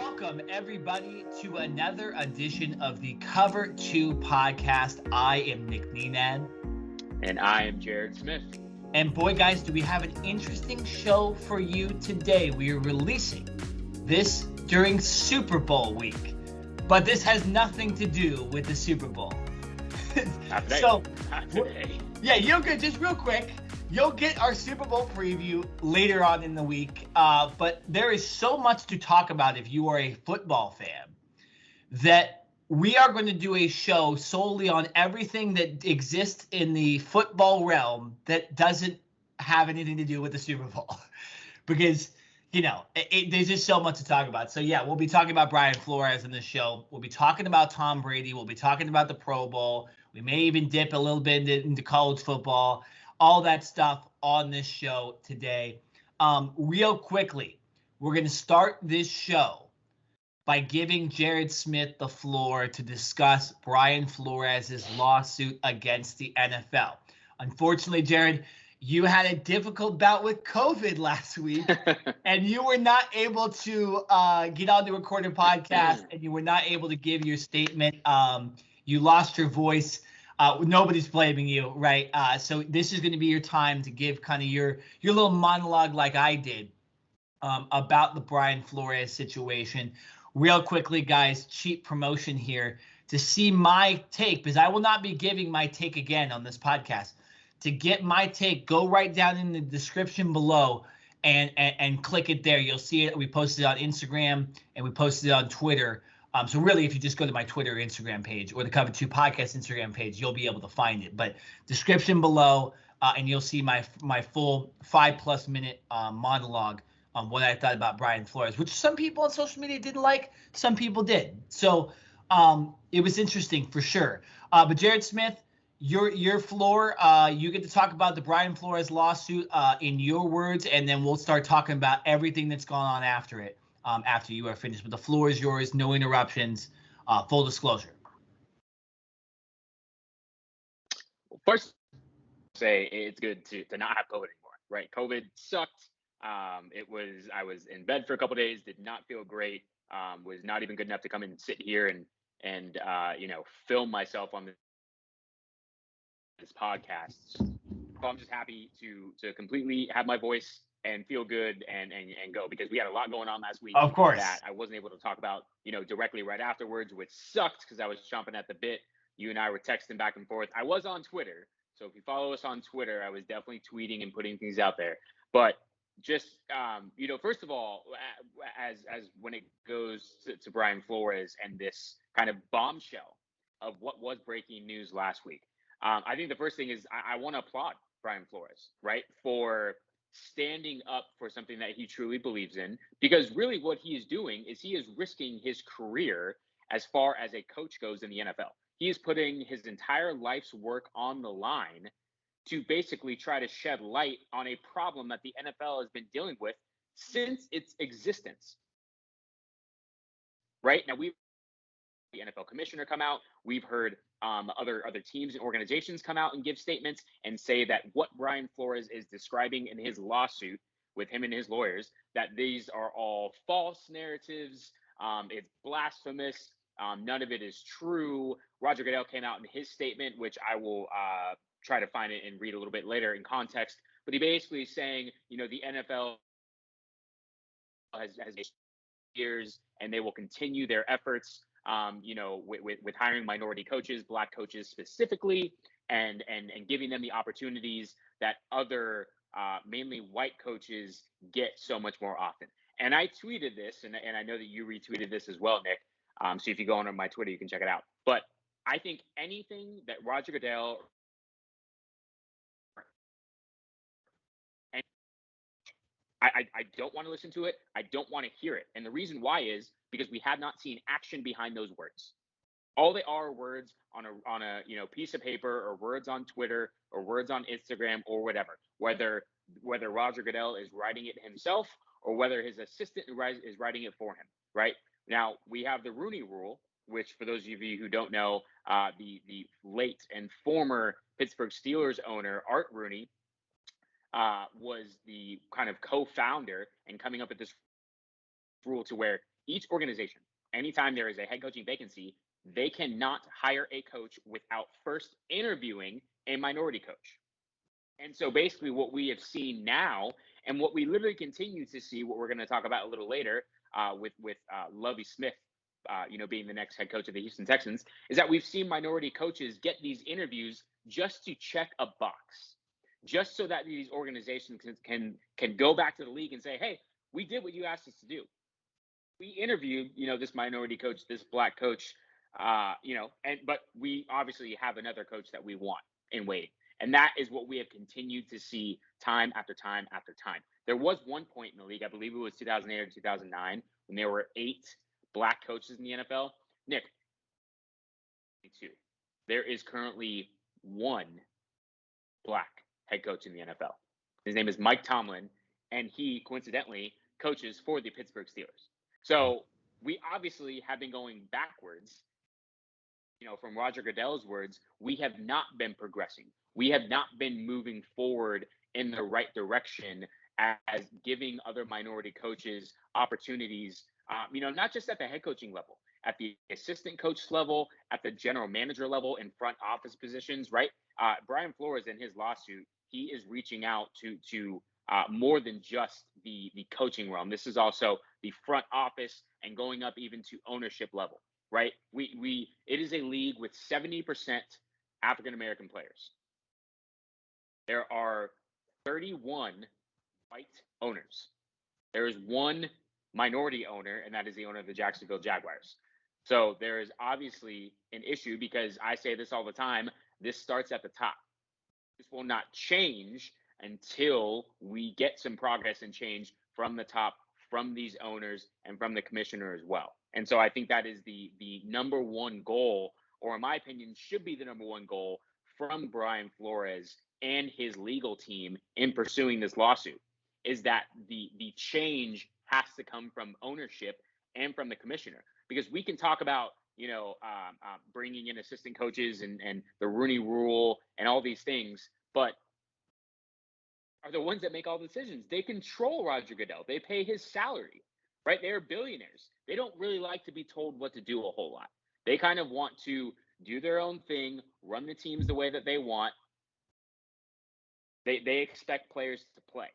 Welcome, everybody, to another edition of the Cover 2 podcast. I am Nenad. And I am Jared Smith. And boy, guys, do we have an interesting show for you today. We are releasing this during Super Bowl week, but this has nothing to do with the Super Bowl. Not today. Not today. Yeah, you'll get, just real quick, you'll get our Super Bowl preview later on in the week, but there is so much to talk about if you are a football fan that we are going to do a show solely on everything that exists in the football realm that doesn't have anything to do with the Super Bowl because, you know, there's just so much to talk about. So, yeah, we'll be talking about Brian Flores in this show. We'll be talking about Tom Brady. We'll be talking about the Pro Bowl. We may even dip a little bit into college football. All that stuff on this show today. Real quickly, we're going to start this show by giving Jared Smith the floor to discuss Brian Flores' lawsuit against the NFL. Unfortunately, Jared, you had a difficult bout with COVID last week, and you were not able to get on the recorded podcast, and you were not able to give your statement. You lost your voice. Nobody's blaming you, right? So this is going to be your time to give kind of your little monologue like I did about the Brian Flores situation. Real quickly, guys, cheap promotion here to see my take, because I will not be giving my take again on this podcast. To get my take, go right down in the description below and click it there. You'll see it. We posted it on Instagram and we posted it on Twitter. So really, if you just go to my Twitter or Instagram page or the Cover 2 podcast Instagram page, you'll be able to find it. But description below, and you'll see my full 5+ minute monologue on what I thought about Brian Flores, which some people on social media didn't like, some people did. So it was interesting for sure. But Jared Smith, your floor, you get to talk about the Brian Flores lawsuit in your words, and then we'll start talking about everything that's gone on after it. After you are finished. But the floor is yours, no interruptions, full disclosure. Well, first, say it's good to not have COVID anymore, right? COVID sucked. I was in bed for a couple of days, did not feel great, was not even good enough to come and sit here and film myself on this podcast. So I'm just happy to completely have my voice and feel good and go, because we had a lot going on last week. Of course. That I wasn't able to talk about, directly right afterwards, which sucked because I was chomping at the bit. You and I were texting back and forth. I was on Twitter. So if you follow us on Twitter, I was definitely tweeting and putting things out there. But just, first of all, as when it goes to Brian Flores and this kind of bombshell of what was breaking news last week, I think the first thing is I want to applaud Brian Flores, right, for standing up for something that he truly believes in, because really what he is doing is he is risking his career as far as a coach goes in the NFL. He is putting his entire life's work on the line to basically try to shed light on a problem that the NFL has been dealing with since its existence. Right now, we've the NFL commissioner come out. We've heard other teams and organizations come out and give statements and say that what Brian Flores is describing in his lawsuit with him and his lawyers, that these are all false narratives. It's blasphemous. None of it is true. Roger Goodell came out in his statement, which I will try to find it and read a little bit later in context. But he basically is saying, the NFL has years and they will continue their efforts. With hiring minority coaches, Black coaches specifically, and giving them the opportunities that other mainly white coaches get so much more often. And I tweeted this, and I know that you retweeted this as well, Nick. So if you go on my Twitter, you can check it out. But I think anything that Roger Goodell I don't want to listen to it. I don't want to hear it. And the reason why is because we have not seen action behind those words. All they are words on a piece of paper, or words on Twitter, or words on Instagram, or whatever. Whether Roger Goodell is writing it himself or whether his assistant is writing it for him. Right now, we have the Rooney Rule, which, for those of you who don't know, the late and former Pittsburgh Steelers owner Art Rooney was the kind of co-founder and coming up with this rule to where each organization, anytime there is a head coaching vacancy, they cannot hire a coach without first interviewing a minority coach. And so basically what we have seen now, and what we literally continue to see, what we're going to talk about a little later with Lovie Smith, being the next head coach of the Houston Texans, is that we've seen minority coaches get these interviews just to check a box, just so that these organizations can go back to the league and say, hey, we did what you asked us to do. We interviewed, this minority coach, this black coach, but we obviously have another coach that we want in waiting. And that is what we have continued to see time after time after time. There was one point in the league, I believe it was 2008 or 2009, when there were 8 black coaches in the NFL. Nick, 2. There is currently 1 black head coach in the NFL. His name is Mike Tomlin, and he coincidentally coaches for the Pittsburgh Steelers. So we obviously have been going backwards. From Roger Goodell's words, we have not been progressing. We have not been moving forward in the right direction as giving other minority coaches opportunities, not just at the head coaching level, at the assistant coach level, at the general manager level, in front office positions, right? Brian Flores, in his lawsuit, he is reaching out to more than just the coaching realm. This is also the front office and going up even to ownership level, right? It is a league with 70% African American players. There are 31 white owners. There is 1 minority owner, and that is the owner of the Jacksonville Jaguars. So there is obviously an issue, because I say this all the time, this starts at the top. This will not change until we get some progress and change from the top, from these owners, and from the commissioner as well. And so I think that is the number one goal, or in my opinion, should be the number one goal from Brian Flores and his legal team in pursuing this lawsuit, is that the change has to come from ownership and from the commissioner. Because we can talk about, bringing in assistant coaches and the Rooney Rule and all these things, but are the ones that make all the decisions. They control Roger Goodell. They pay his salary, right? They're billionaires. They don't really like to be told what to do a whole lot. They kind of want to do their own thing, run the teams the way that they want. They expect players to play.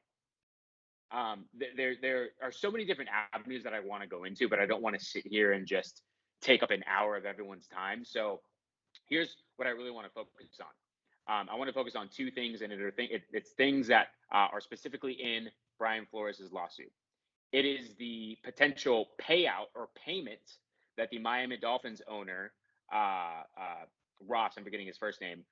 There are so many different avenues that I want to go into, but I don't want to sit here and just take up an hour of everyone's time. So here's what I really want to focus on. I want to focus on 2 things, and it's things that are specifically in Brian Flores' lawsuit. It is the potential payout or payment that the Miami Dolphins owner, Ross, I'm forgetting his first name,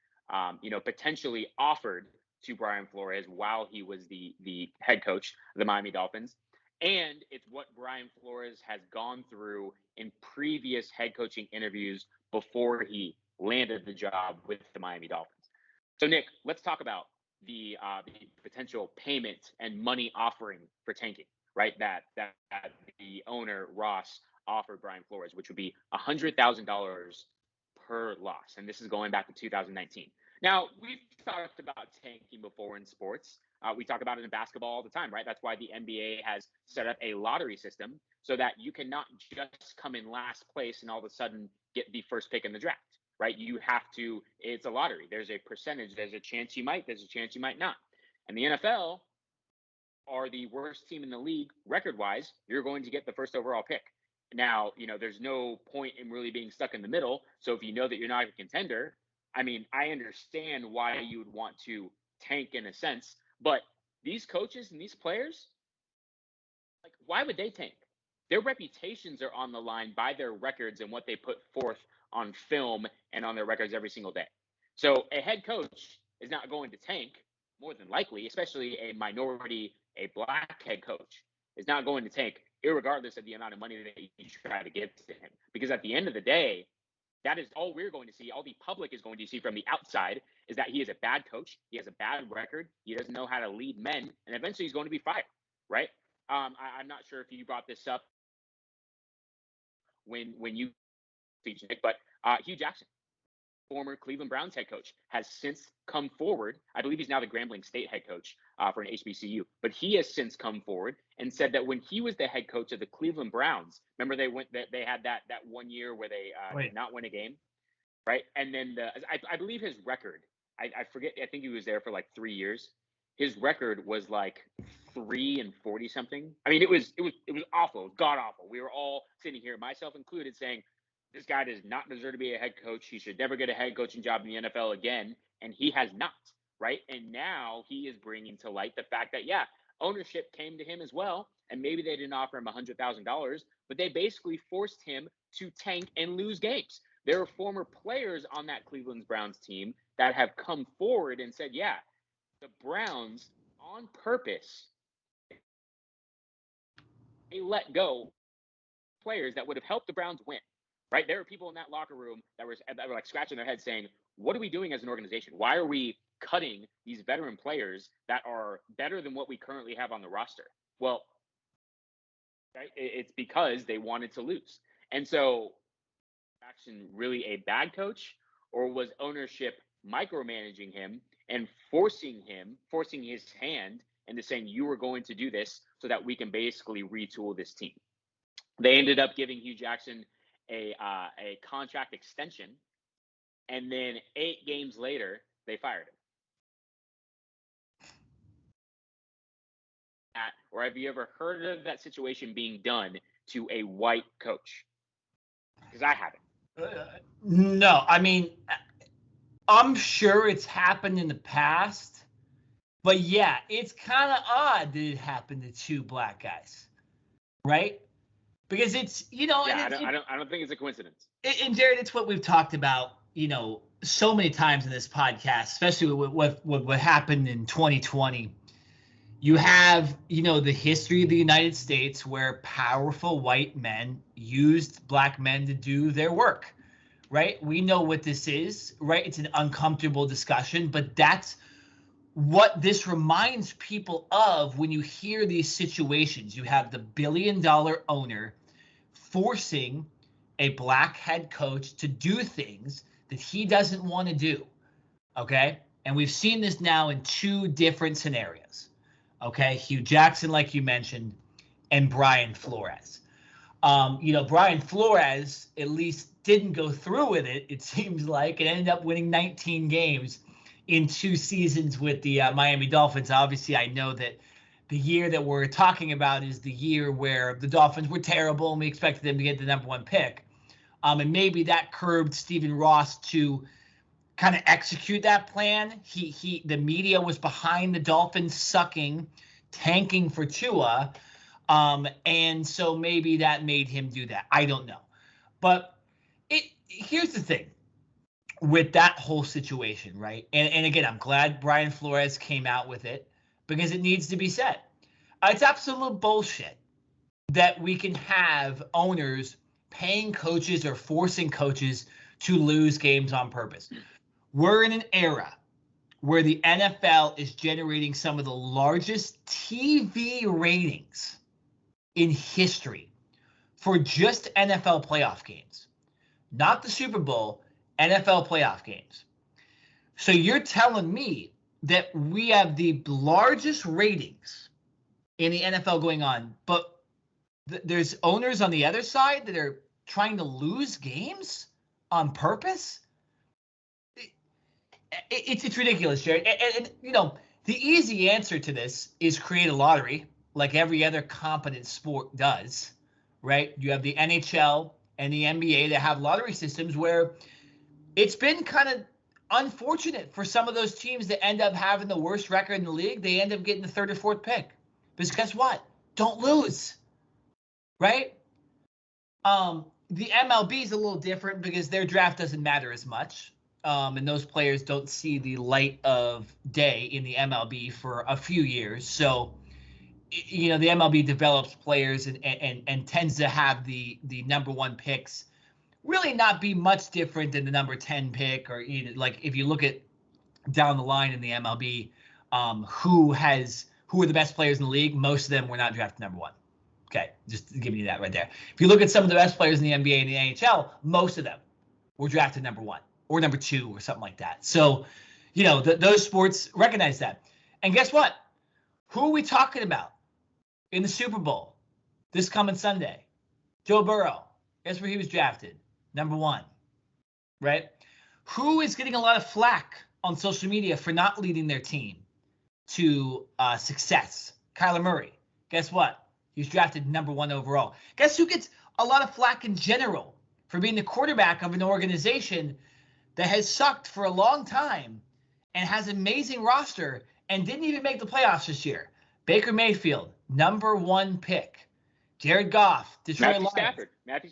potentially offered to Brian Flores while he was the head coach of the Miami Dolphins. And it's what Brian Flores has gone through in previous head coaching interviews before he landed the job with the Miami Dolphins. So, Nick, let's talk about the potential payment and money offering for tanking, right? That the owner, Ross, offered Brian Flores, which would be $100,000 per loss. And this is going back to 2019. Now, we've talked about tanking before in sports. We talk about it in basketball all the time, right? That's why the NBA has set up a lottery system so that you cannot just come in last place and all of a sudden get the first pick in the draft, right? You have to, it's a lottery. There's a percentage. There's a chance you might, there's a chance you might not. And the NFL are the worst team in the league record-wise. You're going to get the first overall pick. Now, there's no point in really being stuck in the middle. So if you know that you're not a contender, I mean, I understand why you would want to tank in a sense, but these coaches and these players, like, why would they tank? Their reputations are on the line by their records and what they put forth on film and on their records every single day. So a head coach is not going to tank, more than likely, especially a minority, a black head coach is not going to tank, irregardless of the amount of money that you try to give to him. Because at the end of the day, that is all we're going to see. All the public is going to see from the outside is that he is a bad coach. He has a bad record. He doesn't know how to lead men, and eventually he's going to be fired, right? I'm not sure if you brought this up when you featured Nick, but Hugh Jackson. former Cleveland Browns head coach, has since come forward. I believe he's now the Grambling State head coach for an HBCU, but he has since come forward and said that when he was the head coach of the Cleveland Browns, remember they had that 1 year where they did not win a game, right? And then I believe his record, I forget, I think he was there for like 3 years. His record was like 3-40 something. I mean, it was awful, god awful. We were all sitting here, myself included, saying, this guy does not deserve to be a head coach. He should never get a head coaching job in the NFL again. And he has not, right? And now he is bringing to light the fact that, yeah, ownership came to him as well. And maybe they didn't offer him $100,000, but they basically forced him to tank and lose games. There are former players on that Cleveland Browns team that have come forward and said, yeah, the Browns on purpose, they let go players that would have helped the Browns win. Right, there are people in that locker room that were like scratching their heads saying, what are we doing as an organization? Why are we cutting these veteran players that are better than what we currently have on the roster? Well, right, it's because they wanted to lose. And so, action really a bad coach, or was ownership micromanaging him and forcing his hand into saying, you are going to do this so that we can basically retool this team? They ended up giving Hugh Jackson a contract extension, and then 8 games later they fired him. Or have you ever heard of that situation being done to a white coach? Because I haven't. No, I mean, I'm sure it's happened in the past, but yeah, it's kind of odd that it happened to 2 black guys, right? Because it's, yeah, I don't think it's a coincidence. And Jared, it's what we've talked about, so many times in this podcast, especially with what happened in 2020. You have, the history of the United States where powerful white men used black men to do their work, right? We know what this is, right? It's an uncomfortable discussion, but that's what this reminds people of when you hear these situations. You have the billion-dollar owner forcing a black head coach to do things that he doesn't want to do, okay? And we've seen this now in 2 different scenarios, okay? Hugh Jackson, like you mentioned, and Brian Flores. Brian Flores at least didn't go through with it, it seems like, and ended up winning 19 games in 2 seasons with the Miami Dolphins. Obviously, I know that the year that we're talking about is the year where the Dolphins were terrible and we expected them to get the number 1 pick. And maybe that curbed Stephen Ross to kind of execute that plan. The media was behind the Dolphins tanking for Tua. And so maybe that made him do that. I don't know. But here's the thing with that whole situation, right? And again, I'm glad Brian Flores came out with it, because it needs to be said. It's absolute bullshit that we can have owners paying coaches or forcing coaches to lose games on purpose. We're in an era where the NFL is generating some of the largest TV ratings in history for just NFL playoff games, not the Super Bowl, NFL playoff games. So you're telling me that we have the largest ratings in the NFL going on, but there's owners on the other side that are trying to lose games on purpose? It's ridiculous, Jared. And the easy answer to this is create a lottery like every other competent sport does, right? You have the NHL and the NBA that have lottery systems where it's been kind of unfortunate for some of those teams that end up having the worst record in the league. They end up getting the 3rd or 4th pick. Because guess what? Don't lose, right? The MLB is a little different because their draft doesn't matter as much. And those players don't see the light of day in the MLB for a few years. So, the MLB develops players and tends to have the number 1 picks really not be much different than the number 10 pick, or like if you look at down the line in the MLB, who are the best players in the league? Most of them were not drafted number 1. Okay, just giving you that right there. If you look at some of the best players in the NBA and the NHL, most of them were drafted number 1 or number 2 or something like that. So, those sports recognize that. And guess what? Who are we talking about in the Super Bowl this coming Sunday? Joe Burrow. Guess where he was drafted? Number 1, right? Who is getting a lot of flack on social media for not leading their team to success? Kyler Murray. Guess what? He was drafted number 1 overall. Guess who gets a lot of flack in general for being the quarterback of an organization that has sucked for a long time and has an amazing roster and didn't even make the playoffs this year? Baker Mayfield, number 1 pick. Jared Goff, Detroit Lions. Matthew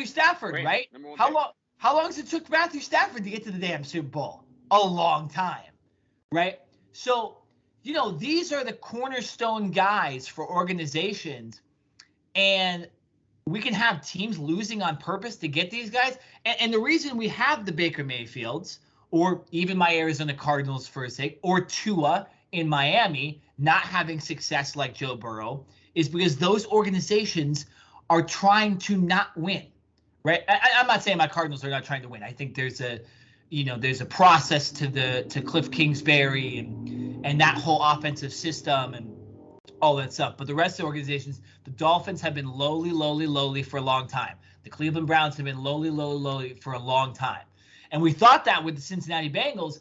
Stafford, right? How long does it took Matthew Stafford to get to the damn Super Bowl? A long time, right? So, these are the cornerstone guys for organizations, and we can have teams losing on purpose to get these guys. And the reason we have the Baker Mayfields, or even my Arizona Cardinals for a sake, or Tua in Miami not having success like Joe Burrow, is because those organizations are trying to not win, right? I'm not saying my Cardinals are not trying to win. I think there's a process to Cliff Kingsbury and that whole offensive system and all that stuff. But the rest of the organizations, the Dolphins have been lowly for a long time. The Cleveland Browns have been lowly for a long time. And we thought that with the Cincinnati Bengals,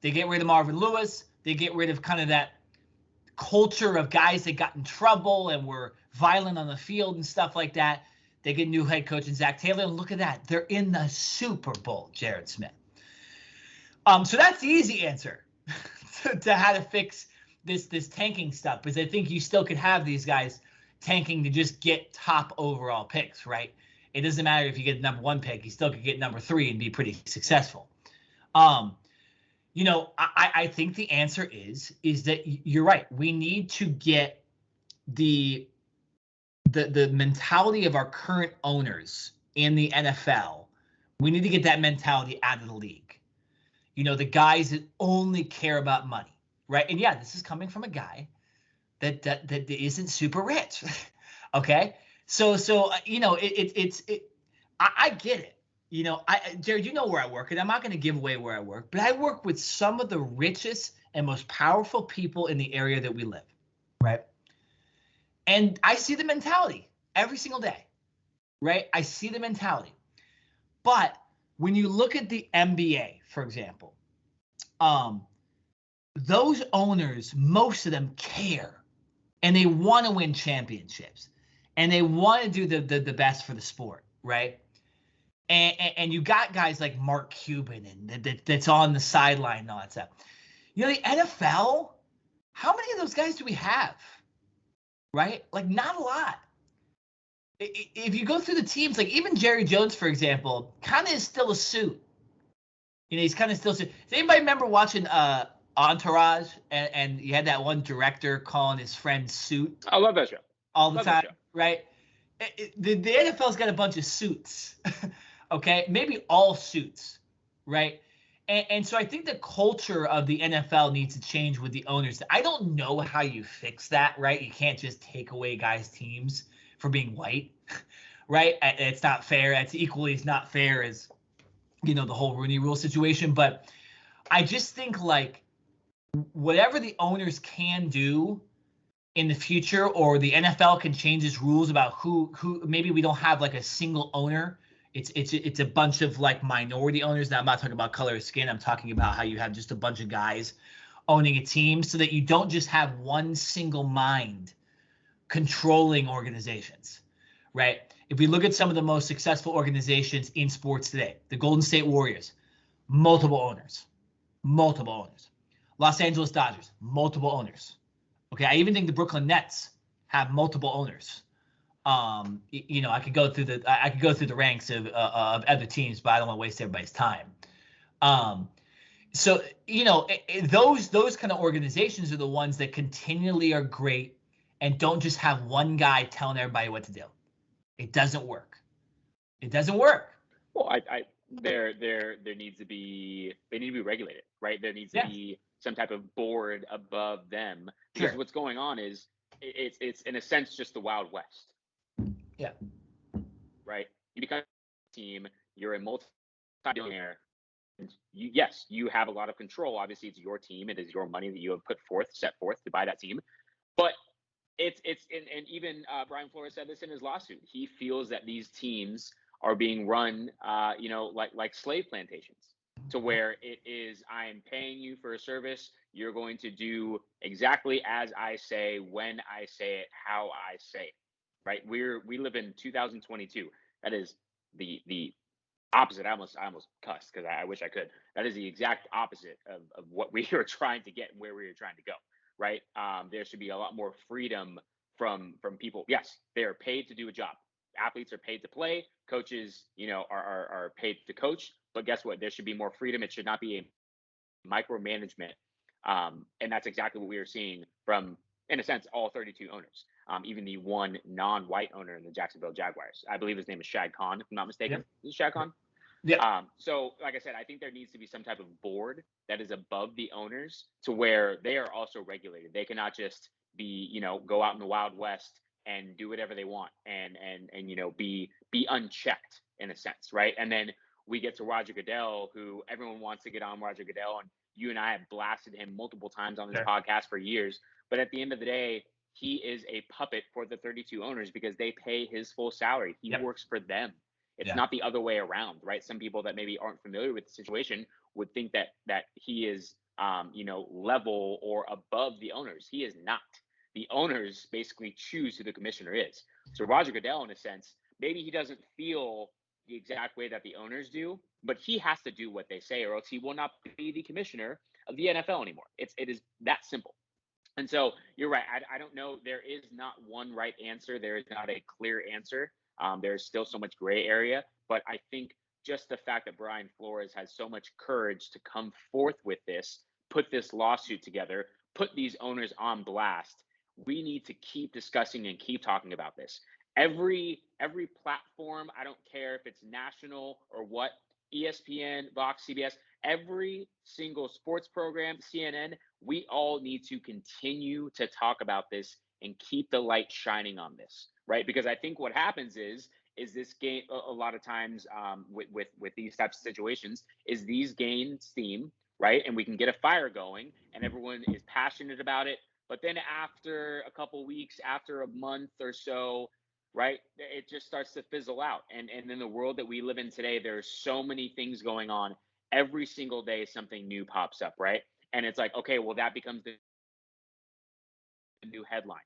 they get rid of Marvin Lewis. They get rid of kind of that culture of guys that got in trouble and were violent on the field and stuff like that. They get a new head coach in Zach Taylor, and look at that. They're in the Super Bowl, Jared Smith. So that's the easy answer to how to fix this tanking stuff, because I think you still could have these guys tanking to just get top overall picks, right? It doesn't matter if you get number 1 pick, you still could get number 3 and be pretty successful. I think the answer is that you're right. We need to get the mentality of our current owners in the NFL. We need to get that mentality out of the league. The guys that only care about money, right? And yeah, this is coming from a guy that isn't super rich. Okay, so I get it. Jared, you know where I work, and I'm not going to give away where I work, but I work with some of the richest and most powerful people in the area that we live, right? And I see the mentality every single day, right? I see the mentality. But when you look at the NBA, for example, those owners, most of them care, and they want to win championships, and they want to do the best for the sport, right? And you got guys like Mark Cuban and that's on the sideline and all that stuff. The NFL, how many of those guys do we have? Right? Like, not a lot. If you go through the teams, like even Jerry Jones, for example, kind of is still a suit. He's kind of still a suit. Does anybody remember watching Entourage? And you had that one director calling his friend Suit? I love that show. All the time, right? The NFL's got a bunch of suits. Okay, maybe all suits, right? And so I think the culture of the NFL needs to change with the owners. I don't know how you fix that, right? You can't just take away guys' teams for being white, right? It's not fair. It's not fair as, the whole Rooney Rule situation. But I just think like whatever the owners can do in the future, or the NFL can change its rules about who maybe we don't have like a single owner. It's a bunch of like minority owners. Now, I'm not talking about color of skin. I'm talking about how you have just a bunch of guys owning a team, so that you don't just have one single mind controlling organizations, right? If we look at some of the most successful organizations in sports today, the Golden State Warriors, multiple owners. Los Angeles Dodgers, multiple owners. Okay, I even think the Brooklyn Nets have multiple owners. I could go through the ranks of other teams, but I don't want to waste everybody's time. So those kind of organizations are the ones that continually are great and don't just have one guy telling everybody what to do. It doesn't work. Well, there needs to be, they need to be regulated, right? There needs to be some type of board above them, because what's going on is it's in a sense just the Wild West. Yeah. Right. You become a team. You're a multi-billionaire. yes, you have a lot of control. Obviously, it's your team. It is your money that you have set forth to buy that team. But and even Brian Flores said this in his lawsuit. He feels that these teams are being run, like slave plantations, to where it is, I am paying you for a service. You're going to do exactly as I say, when I say it, how I say it, right? We live in 2022. That is the opposite. I almost cussed because I wish I could. That is the exact opposite of what we are trying to get and where we are trying to go, right? There should be a lot more freedom from people. Yes, they are paid to do a job. Athletes are paid to play. Coaches, are paid to coach. But guess what? There should be more freedom. It should not be a micromanagement. And that's exactly what we are seeing from, in a sense, all 32 owners. Even the one non-white owner in the Jacksonville Jaguars. I believe his name is Shad Khan, if I'm not mistaken. Yep. Is it Shad Khan? Yeah. So, like I said, I think there needs to be some type of board that is above the owners, to where they are also regulated. They cannot just be, go out in the Wild West and do whatever they want and be unchecked in a sense, right? And then we get to Roger Goodell, who everyone wants to get on Roger Goodell, and you and I have blasted him multiple times on this podcast for years. But at the end of the day, he is a puppet for the 32 owners because they pay his full salary. He works for them. It's not the other way around, right? Some people that maybe aren't familiar with the situation would think that he is, level or above the owners. He is not. The owners basically choose who the commissioner is. So Roger Goodell, in a sense, maybe he doesn't feel the exact way that the owners do, but he has to do what they say, or else he will not be the commissioner of the NFL anymore. It is that simple. And so you're right. I don't know. There is not one right answer. There is not a clear answer. There's still so much gray area. But I think just the fact that Brian Flores has so much courage to come forth with this, put this lawsuit together, put these owners on blast, we need to keep discussing and keep talking about this. Every platform, I don't care if it's national or what, ESPN, Fox, CBS, every single sports program, CNN, we all need to continue to talk about this and keep the light shining on this, right? Because I think what happens is this game a lot of times with these types of situations is these gain steam, right? And we can get a fire going and everyone is passionate about it. But then after a couple weeks, after a month or so, right, it just starts to fizzle out. And in the world that we live in today, there's so many things going on. Every single day, something new pops up, right? And it's like, okay, well, that becomes the new headline.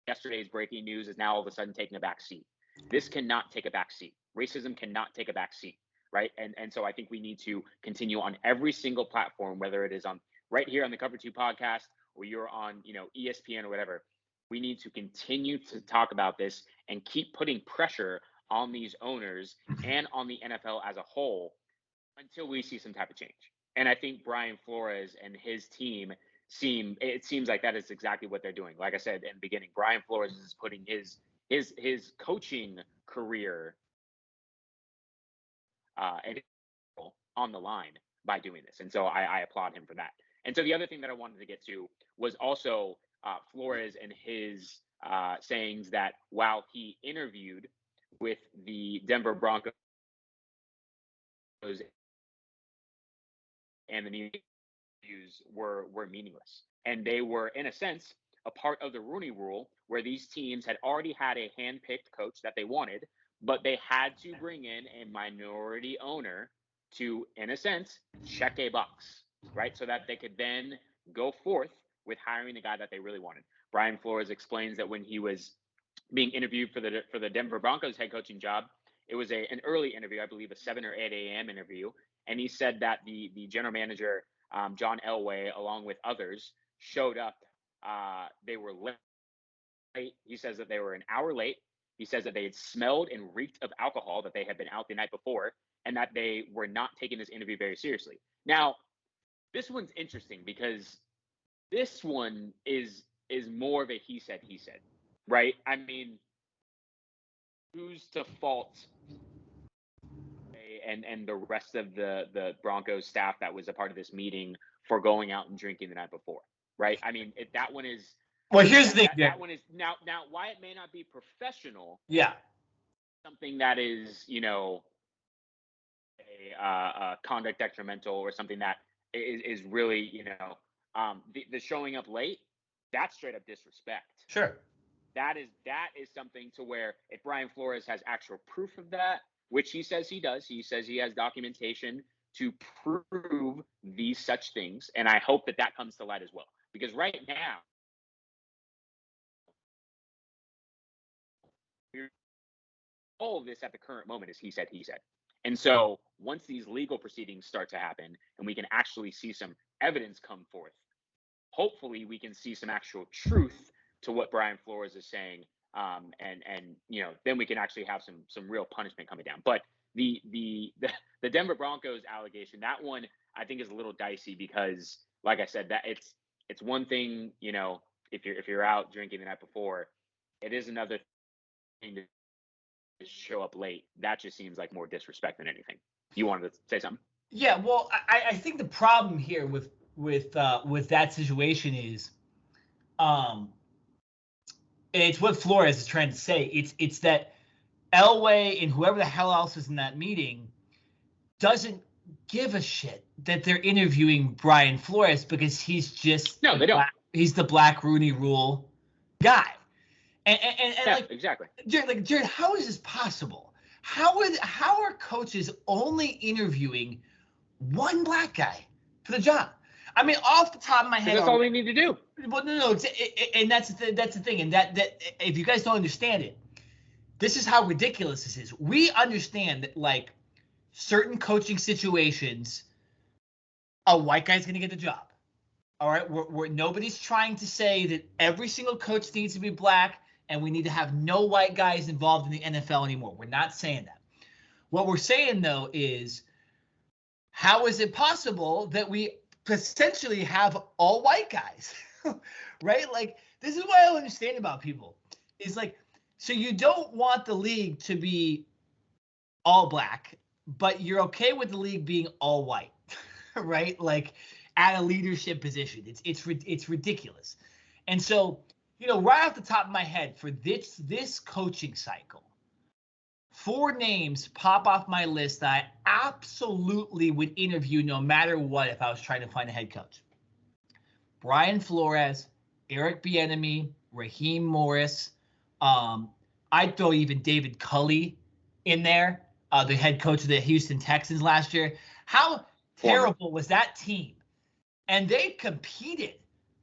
Yesterday's breaking news is now all of a sudden taking a back seat. This cannot take a back seat. Racism cannot take a back seat, right? And so I think we need to continue on every single platform, whether it is on right here on the Cover 2 podcast or you're on, ESPN or whatever. We need to continue to talk about this and keep putting pressure on these owners and on the NFL as a whole until we see some type of change. And I think Brian Flores and his team seems like that is exactly what they're doing. Like I said in the beginning, Brian Flores is putting his coaching career and on the line by doing this. And so I applaud him for that. And so the other thing that I wanted to get to was also Flores and his sayings that while he interviewed with the Denver Broncos and the New York were meaningless. And they were, in a sense, a part of the Rooney Rule, where these teams had already had a hand-picked coach that they wanted, but they had to bring in a minority owner to, in a sense, check a box, right? So that they could then go forth with hiring the guy that they really wanted. Brian Flores explains that when he was being interviewed for the Denver Broncos head coaching job, it was an early interview, I believe a 7 or 8 a.m. interview. And he said that the general manager, John Elway, along with others, showed up. They were late. He says that they were an hour late. He says that they had smelled and reeked of alcohol, that they had been out the night before, and that they were not taking this interview very seriously. Now, this one's interesting because this one is more of a he said, right? I mean, who's to fault and the rest of the Broncos staff that was a part of this meeting for going out and drinking the night before, right? I mean, that one is. Well, here's the thing. That one is now why it may not be professional. Yeah. Something that is, conduct detrimental or something that is really, the showing up late, that's straight up disrespect. Sure. That is something to where if Brian Flores has actual proof of that, which he says he does, he says he has documentation to prove these such things, and I hope that comes to light as well. Because right now, all of this at the current moment is he said. And so once these legal proceedings start to happen and we can actually see some evidence come forth, hopefully we can see some actual truth to what Brian Flores is saying. And then we can actually have some real punishment coming down. But the Denver Broncos allegation, that one I think is a little dicey because, like I said, that it's one thing, if you're out drinking the night before, it is another thing to show up late. That just seems like more disrespect than anything. You wanted to say something? Yeah, well, I think the problem here with that situation is, it's what Flores is trying to say. It's that Elway and whoever the hell else is in that meeting doesn't give a shit that they're interviewing Brian Flores because he's just they don't. He's the Black Rooney Rule guy. And yeah, like exactly. Jared, how is this possible? How are coaches only interviewing one black guy for the job? I mean, off the top of my head, that's all they need to do. Well, no, and that's the thing. And that if you guys don't understand it, this is how ridiculous this is. We understand that, like, certain coaching situations, a white guy's going to get the job. All right, we're nobody's trying to say that every single coach needs to be black and we need to have no white guys involved in the NFL anymore. We're not saying that. What we're saying, though, is how is it possible that we potentially have all white guys, right? Like, this is what I don't understand about people. Is like, so you don't want the league to be all black, but you're okay with the league being all white, right? Like, at a leadership position. It's ridiculous. And so, right off the top of my head, for this coaching cycle, 4 names pop off my list that I absolutely would interview no matter what if I was trying to find a head coach. Brian Flores, Eric Bieniemy, Raheem Morris. I'd throw even David Culley in there, the head coach of the Houston Texans last year. How terrible was that team? And they competed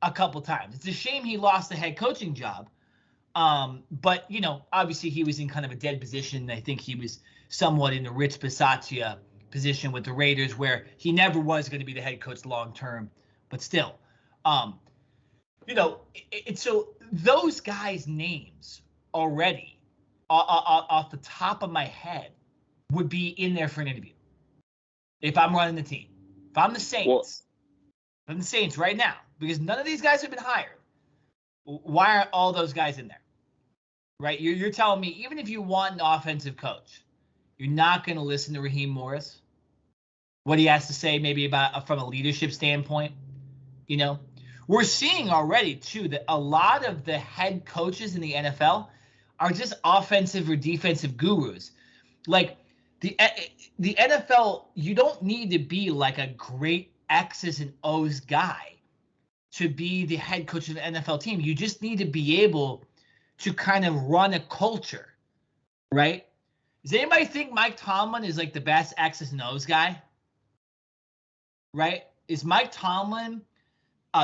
a couple times. It's a shame he lost the head coaching job. But, obviously he was in kind of a dead position. I think he was somewhat in the Rich Bisaccia position with the Raiders where he never was going to be the head coach long term. But still, so those guys' names already off the top of my head would be in there for an interview if I'm running the team. If I'm the Saints. I'm the Saints right now, because none of these guys have been hired. Why aren't all those guys in there? Right? You're telling me even if you want an offensive coach, you're not going to listen to Raheem Morris? What he has to say maybe about from a leadership standpoint? We're seeing already, too, that a lot of the head coaches in the NFL are just offensive or defensive gurus. Like, the NFL, you don't need to be like a great X's and O's guy to be the head coach of an NFL team. You just need to be able to kind of run a culture, right? Does anybody think Mike Tomlin is like the best X's and O's guy? Right? Is Mike Tomlin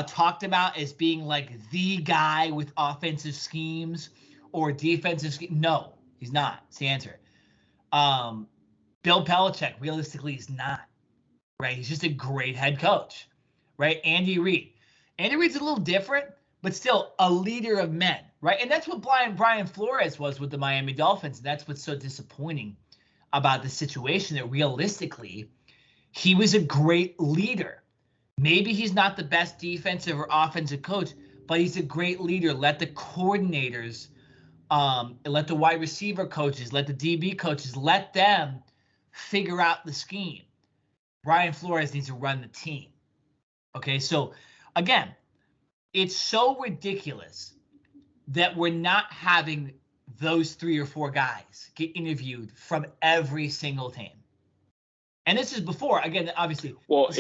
talked about as being like the guy with offensive schemes or defensive schemes? No, he's not. It's the answer. Bill Belichick, realistically, is not. Right? He's just a great head coach, right? Andy Reid. Andy Reid's a little different, but still a leader of men, right? And that's what Brian Flores was with the Miami Dolphins. And that's what's so disappointing about the situation, that realistically, he was a great leader. Maybe he's not the best defensive or offensive coach, but he's a great leader. Let the coordinators, let the wide receiver coaches, let the DB coaches, let them figure out the scheme. Brian Flores needs to run the team. Okay, so again, it's so ridiculous that we're not having those 3 or 4 guys get interviewed from every single team. And this is before, again, obviously. Well, this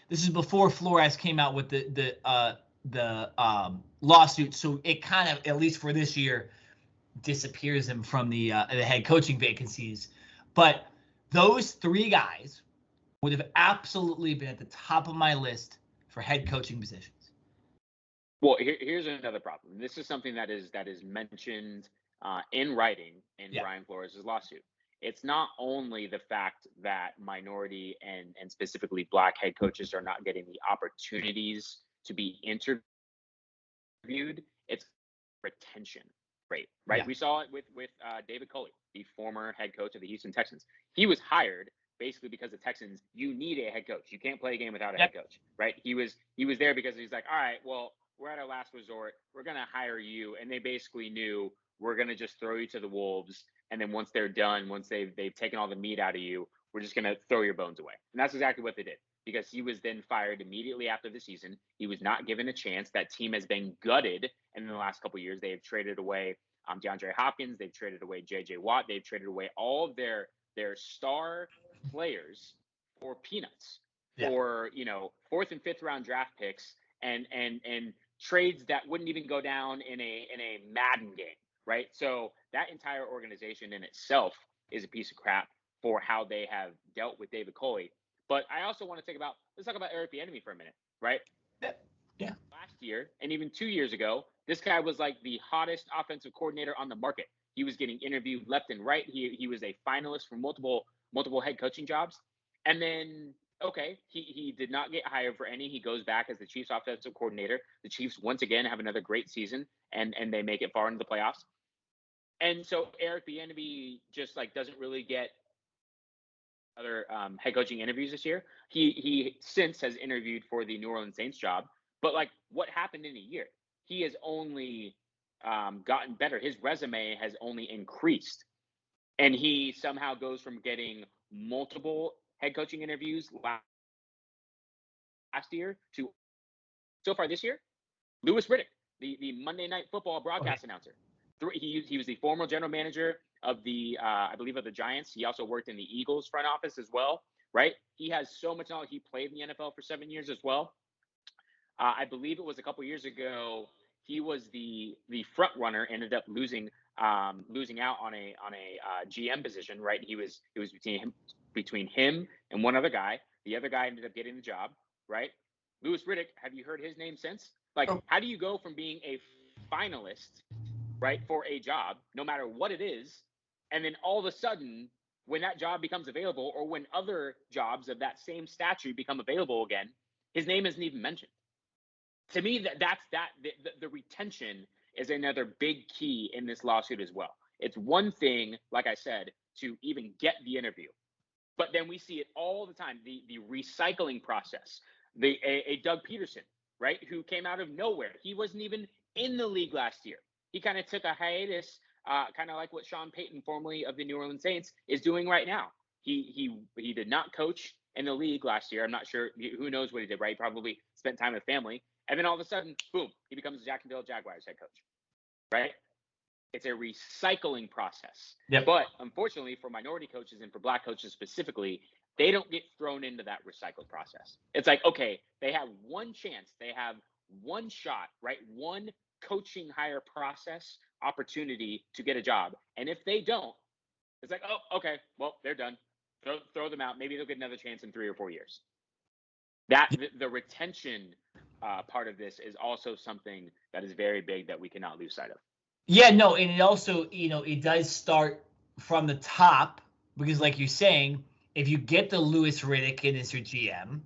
is before Flores came out with the lawsuit. So it kind of, at least for this year, disappears him from the head coaching vacancies. But those three guys would have absolutely been at the top of my list for head coaching positions. Well, here's another problem. This is something that is mentioned in writing in Brian Flores' lawsuit. It's not only the fact that minority and specifically black head coaches are not getting the opportunities to be interviewed. It's retention rate, right? Yeah. We saw it with David Culley, the former head coach of the Houston Texans. He was hired basically because the Texans, you need a head coach. You can't play a game without a head coach, right? He was there because he's like, all right, well, we're at our last resort. We're going to hire you. And they basically knew, we're going to just throw you to the wolves. And then once they're done, once they've taken all the meat out of you, we're just going to throw your bones away. And that's exactly what they did, because he was then fired immediately after the season. He was not given a chance. That team has been gutted. And in the last couple of years, they have traded away DeAndre Hopkins. They've traded away J.J. Watt. They've traded away all of their star players for peanuts, for, fourth and fifth round draft picks and trades that wouldn't even go down in a Madden game, right? So that entire organization in itself is a piece of crap for how they have dealt with David Culley. But I also want to let's talk about Eric Bieniemy for a minute, right? Yeah. Last year, and even 2 years ago, this guy was like the hottest offensive coordinator on the market. He was getting interviewed left and right. He was a finalist for multiple head coaching jobs. And then, okay, he did not get hired for any. He goes back as the Chiefs offensive coordinator. The Chiefs once again have another great season, and they make it far into the playoffs. And so Eric Bieniemy just doesn't really get other head coaching interviews this year. He since has interviewed for the New Orleans Saints job, but what happened in a year? He has only gotten better. His resume has only increased, and he somehow goes from getting multiple head coaching interviews last year to so far this year, Louis Riddick, the Monday Night Football broadcast announcer. He was the former general manager of the I believe of the Giants. He also worked in the Eagles front office as well, right? He has so much knowledge. He played in the NFL for 7 years as well. I believe it was a couple years ago. He was the front runner, ended up losing out on a GM position, right? It was between him and one other guy. The other guy ended up getting the job, right? Louis Riddick, have you heard his name since? How do you go from being a finalist, right, for a job, no matter what it is, and then all of a sudden, when that job becomes available, or when other jobs of that same stature become available again, his name isn't even mentioned? To me, the retention is another big key in this lawsuit as well. It's one thing, like I said, to even get the interview, but then we see it all the time, the recycling process. A Doug Peterson, right, who came out of nowhere. He wasn't even in the league last year. He kind of took a hiatus, kind of like what Sean Payton, formerly of the New Orleans Saints, is doing right now. He did not coach in the league last year. I'm not sure. Who knows what he did, right? He probably spent time with family. And then all of a sudden, boom, he becomes the Jacksonville Jaguars head coach, right? It's a recycling process. Yep. But unfortunately, for minority coaches and for black coaches specifically, they don't get thrown into that recycle process. It's okay, they have one chance. They have one shot, right? One coaching hire process opportunity to get a job. And if they don't, it's oh, okay, well, they're done. Throw them out. Maybe they'll get another chance in 3 or 4 years. The retention part of this is also something that is very big that we cannot lose sight of. Yeah, no, and it also, it does start from the top, because like you're saying, if you get the Louis Riddick in as your GM,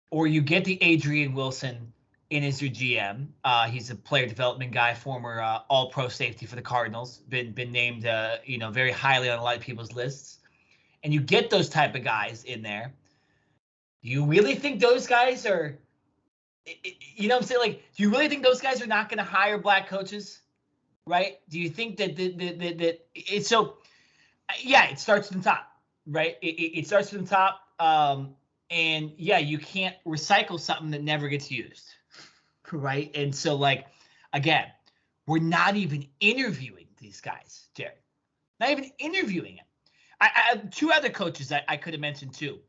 or you get the Adrian Wilson in as your GM, he's a player development guy, former all-pro safety for the Cardinals, been named, very highly on a lot of people's lists, and you get those type of guys in there, do you really think those guys are, you know what I'm saying? Do you really think those guys are not going to hire black coaches? Right? Do you think that it's so? Yeah, it starts from the top, right? It starts from the top, and yeah, you can't recycle something that never gets used, right? And so, again, we're not even interviewing these guys, Jared. Not even interviewing them. I two other coaches that I could have mentioned too.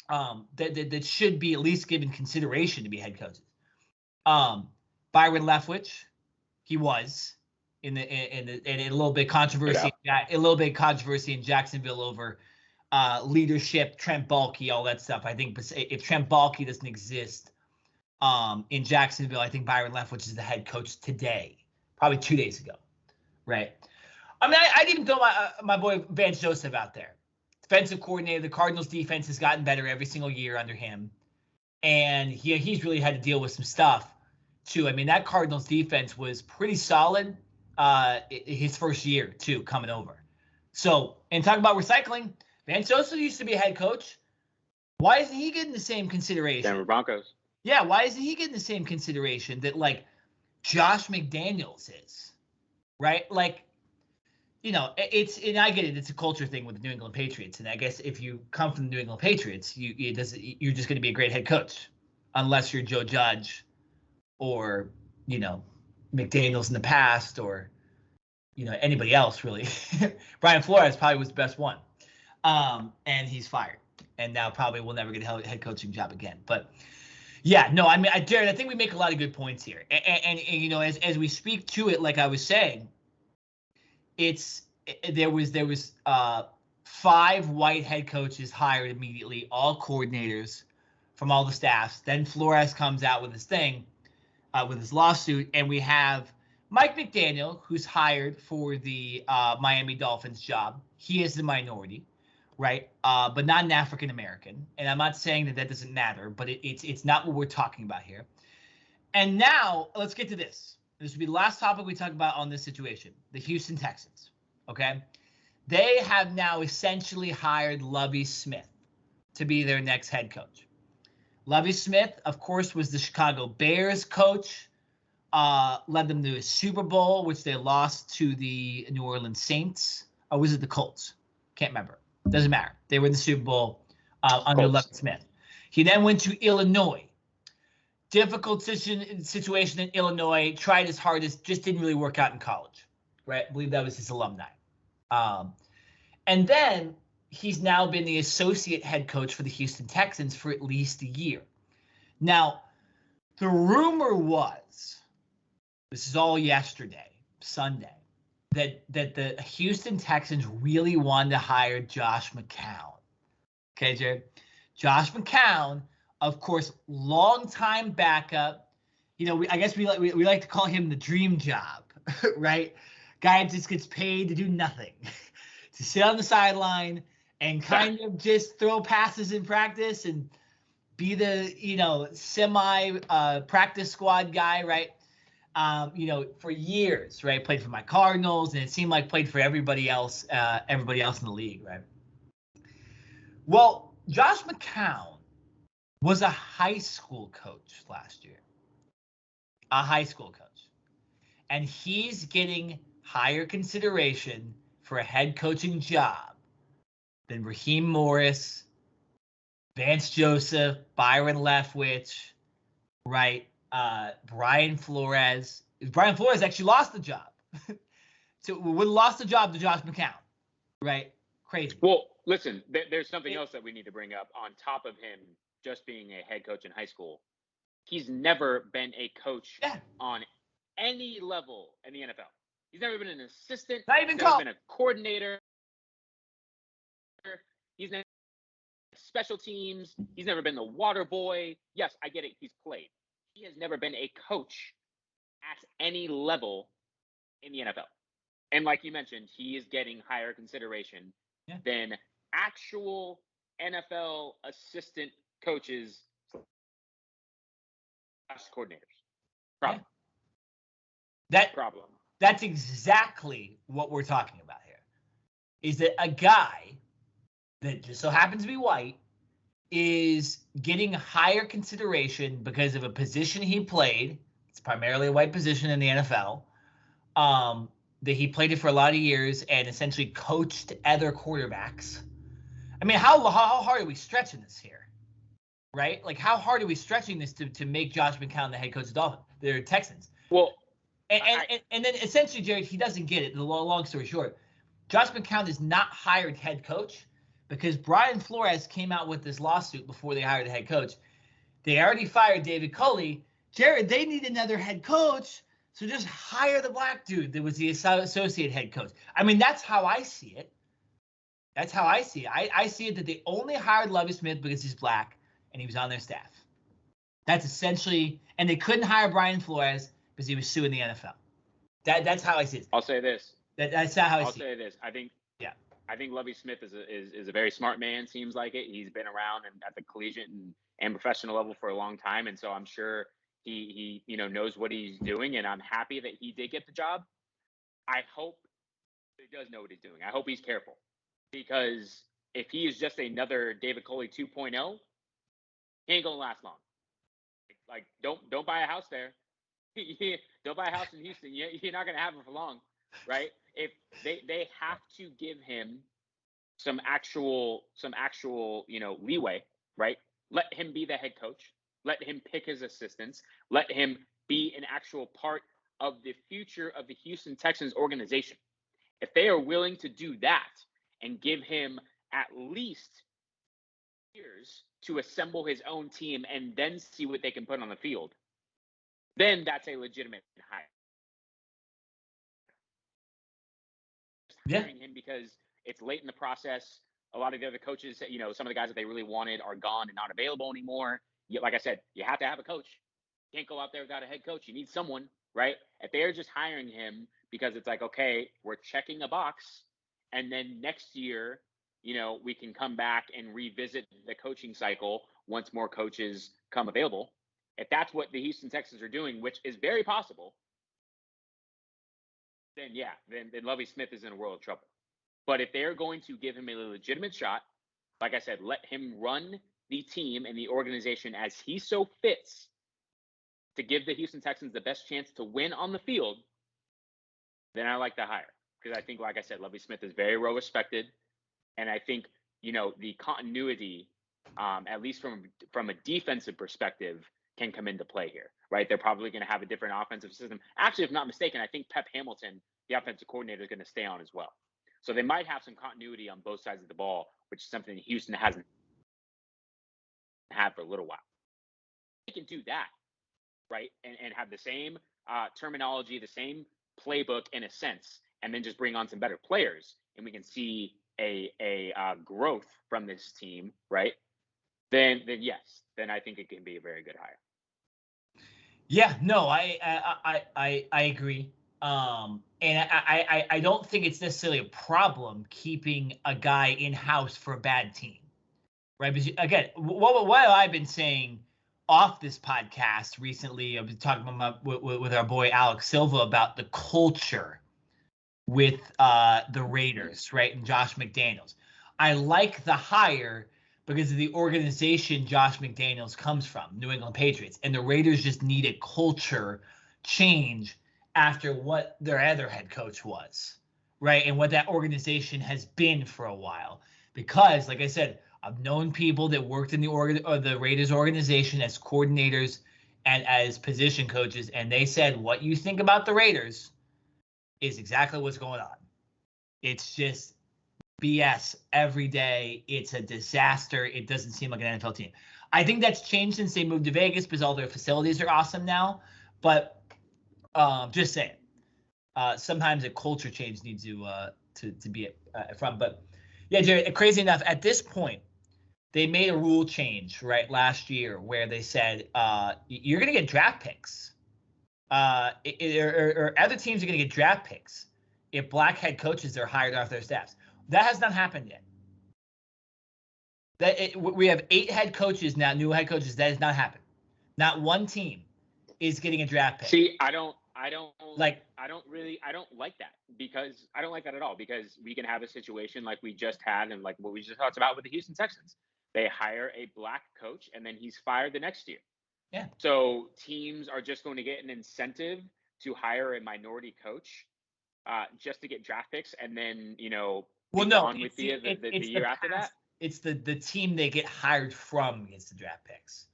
That should be at least given consideration to be head coaches. Byron Leftwich, he was in a little bit controversy, in Jacksonville over leadership, Trent Baalke, all that stuff. I think if Trent Baalke doesn't exist in Jacksonville, I think Byron Leftwich is the head coach today, probably 2 days ago, right? I mean, I'd even throw my boy Vance Joseph out there. Defensive coordinator. The Cardinals' defense has gotten better every single year under him. And he's really had to deal with some stuff, too. I mean, that Cardinals' defense was pretty solid his first year, too, coming over. So, and talking about recycling, Vance Joseph used to be a head coach. Why isn't he getting the same consideration? Denver Broncos. Yeah, why isn't he getting the same consideration that, like, Josh McDaniels is? Right? Like, and I get it. It's a culture thing with the New England Patriots, and I guess if you come from the New England Patriots, you're just going to be a great head coach, unless you're Joe Judge, or McDaniels in the past, or anybody else really. Brian Flores probably was the best one, and he's fired, and now probably will never get a head coaching job again. But yeah, no, I mean, Jared, I think we make a lot of good points here, and as we speak to it, like I was saying. There was 5 white head coaches hired immediately, all coordinators from all the staffs. Then Flores comes out with his thing, with his lawsuit, and we have Mike McDaniel, who's hired for the Miami Dolphins job. He is the minority, right? But not an African American. And I'm not saying that doesn't matter, but it's not what we're talking about here. And now let's get to this. This will be the last topic we talk about on this situation, the Houston Texans, okay? They have now essentially hired Lovie Smith to be their next head coach. Lovie Smith, of course, was the Chicago Bears coach, led them to a Super Bowl, which they lost to the New Orleans Saints. Or was it the Colts? Can't remember. Doesn't matter. They were in the Super Bowl under Lovie Smith. He then went to Illinois. Difficult situation in Illinois, tried his hardest, just didn't really work out in college, right? I believe that was his alumni. And then he's now been the associate head coach for the Houston Texans for at least a year. Now, the rumor was, this is all yesterday, Sunday, that the Houston Texans really wanted to hire Josh McCown. Okay, Jared? Josh McCown, of course, longtime backup. I guess we like to call him the dream job, right? Guy just gets paid to do nothing, to sit on the sideline and kind of just throw passes in practice and be the semi practice squad guy, right? For years, right? Played for my Cardinals, and it seemed like played for everybody else in the league, right? Well, Josh McCown was a high school coach last year. A high school coach. And he's getting higher consideration for a head coaching job than Raheem Morris, Vance Joseph, Byron Leftwich, right? Brian Flores. Brian Flores actually lost the job. So we lost the job to Josh McCown, right? Crazy. Well, listen, there's something else that we need to bring up on top of him just being a head coach in high school. He's never been a coach on any level in the NFL. He's never been an assistant. Not even never been a coordinator. He's never special teams. He's never been the water boy. Yes, I get it. He's played. He has never been a coach at any level in the NFL. And like you mentioned, he is getting higher consideration than actual NFL assistant coaches / coordinators. Problem. Problem. That's exactly what we're talking about here. Is that a guy that just so happens to be white is getting higher consideration because of a position he played. It's primarily a white position in the NFL. That he played it for a lot of years and essentially coached other quarterbacks. I mean, how hard are we stretching this here? Right? Like, how hard are we stretching this to make Josh McCown the head coach of the Texans? Well, and then essentially, Jared, he doesn't get it. The long story short, Josh McCown is not hired head coach because Brian Flores came out with this lawsuit before they hired the head coach. They already fired David Culley. Jared, they need another head coach, so just hire the black dude that was the associate head coach. I mean, that's how I see it. That's how I see it. I see it that they only hired Lovie Smith because he's black and he was on their staff. That's essentially, and they couldn't hire Brian Flores because he was suing the NFL. That's how I see it. I'll say this. That's not how I see it. I'll say this. I think Lovie Smith is a very smart man. Seems like it. He's been around and at the collegiate and professional level for a long time, and so I'm sure he knows what he's doing. And I'm happy that he did get the job. I hope he does know what he's doing. I hope he's careful, because if he is just another David Culley 2.0, he ain't gonna last long. Like, don't buy a house there. Don't buy a house in Houston. You're not gonna have it for long, right? If they have to give him some actual leeway, right? Let him be the head coach. Let him pick his assistants. Let him be an actual part of the future of the Houston Texans organization. If they are willing to do that and give him at least years to assemble his own team and then see what they can put on the field, then that's a legitimate hire. Hiring him because it's late in the process. A lot of the other coaches, some of the guys that they really wanted are gone and not available anymore. Like I said, you have to have a coach. You can't go out there without a head coach. You need someone, right? If they're just hiring him because it's like, okay, we're checking a box, and then next year, we can come back and revisit the coaching cycle once more coaches come available. If that's what the Houston Texans are doing, which is very possible, then Lovie Smith is in a world of trouble. But if they're going to give him a legitimate shot, like I said, let him run the team and the organization as he so fits to give the Houston Texans the best chance to win on the field, then I like the hire. Because I think, like I said, Lovie Smith is very well respected. And I think, the continuity, at least from a defensive perspective, can come into play here, right? They're probably going to have a different offensive system. Actually, if not mistaken, I think Pep Hamilton, the offensive coordinator, is going to stay on as well. So they might have some continuity on both sides of the ball, which is something Houston hasn't had for a little while. They can do that, right? And have the same terminology, the same playbook in a sense, and then just bring on some better players, and we can see a growth from this team, right? Then yes, then I think it can be a very good hire. Yeah, no, I agree. And I don't think it's necessarily a problem keeping a guy in-house for a bad team, right? Because again, what I've been saying off this podcast recently, I've been talking about with our boy Alex Silva about the culture with the Raiders, right? And Josh McDaniels. I like the hire because of the organization Josh McDaniels comes from, New England Patriots. And the Raiders just need a culture change after what their other head coach was, right? And what that organization has been for a while. Because, like I said, I've known people that worked in the Raiders organization as coordinators and as position coaches, and they said, what you think about the Raiders is exactly what's going on. It's just BS every day. It's a disaster. It doesn't seem like an NFL team. I think that's changed since they moved to Vegas because all their facilities are awesome now. But just saying, sometimes a culture change needs to be from. But yeah, Jared, crazy enough, at this point, they made a rule change right last year where they said you're going to get draft picks, or other teams are going to get draft picks if black head coaches are hired off their staffs. That has not happened yet. We have 8 head coaches now, new head coaches. That has not happened. Not one team is getting a draft pick. See, I don't like that, because I don't like that at all, because we can have a situation like we just had and like what we just talked about with the Houston Texans. They hire a black coach and then he's fired the next year. Yeah. So teams are just going to get an incentive to hire a minority coach just to get draft picks, and then with the year after that. It's the team they get hired from gets the draft picks,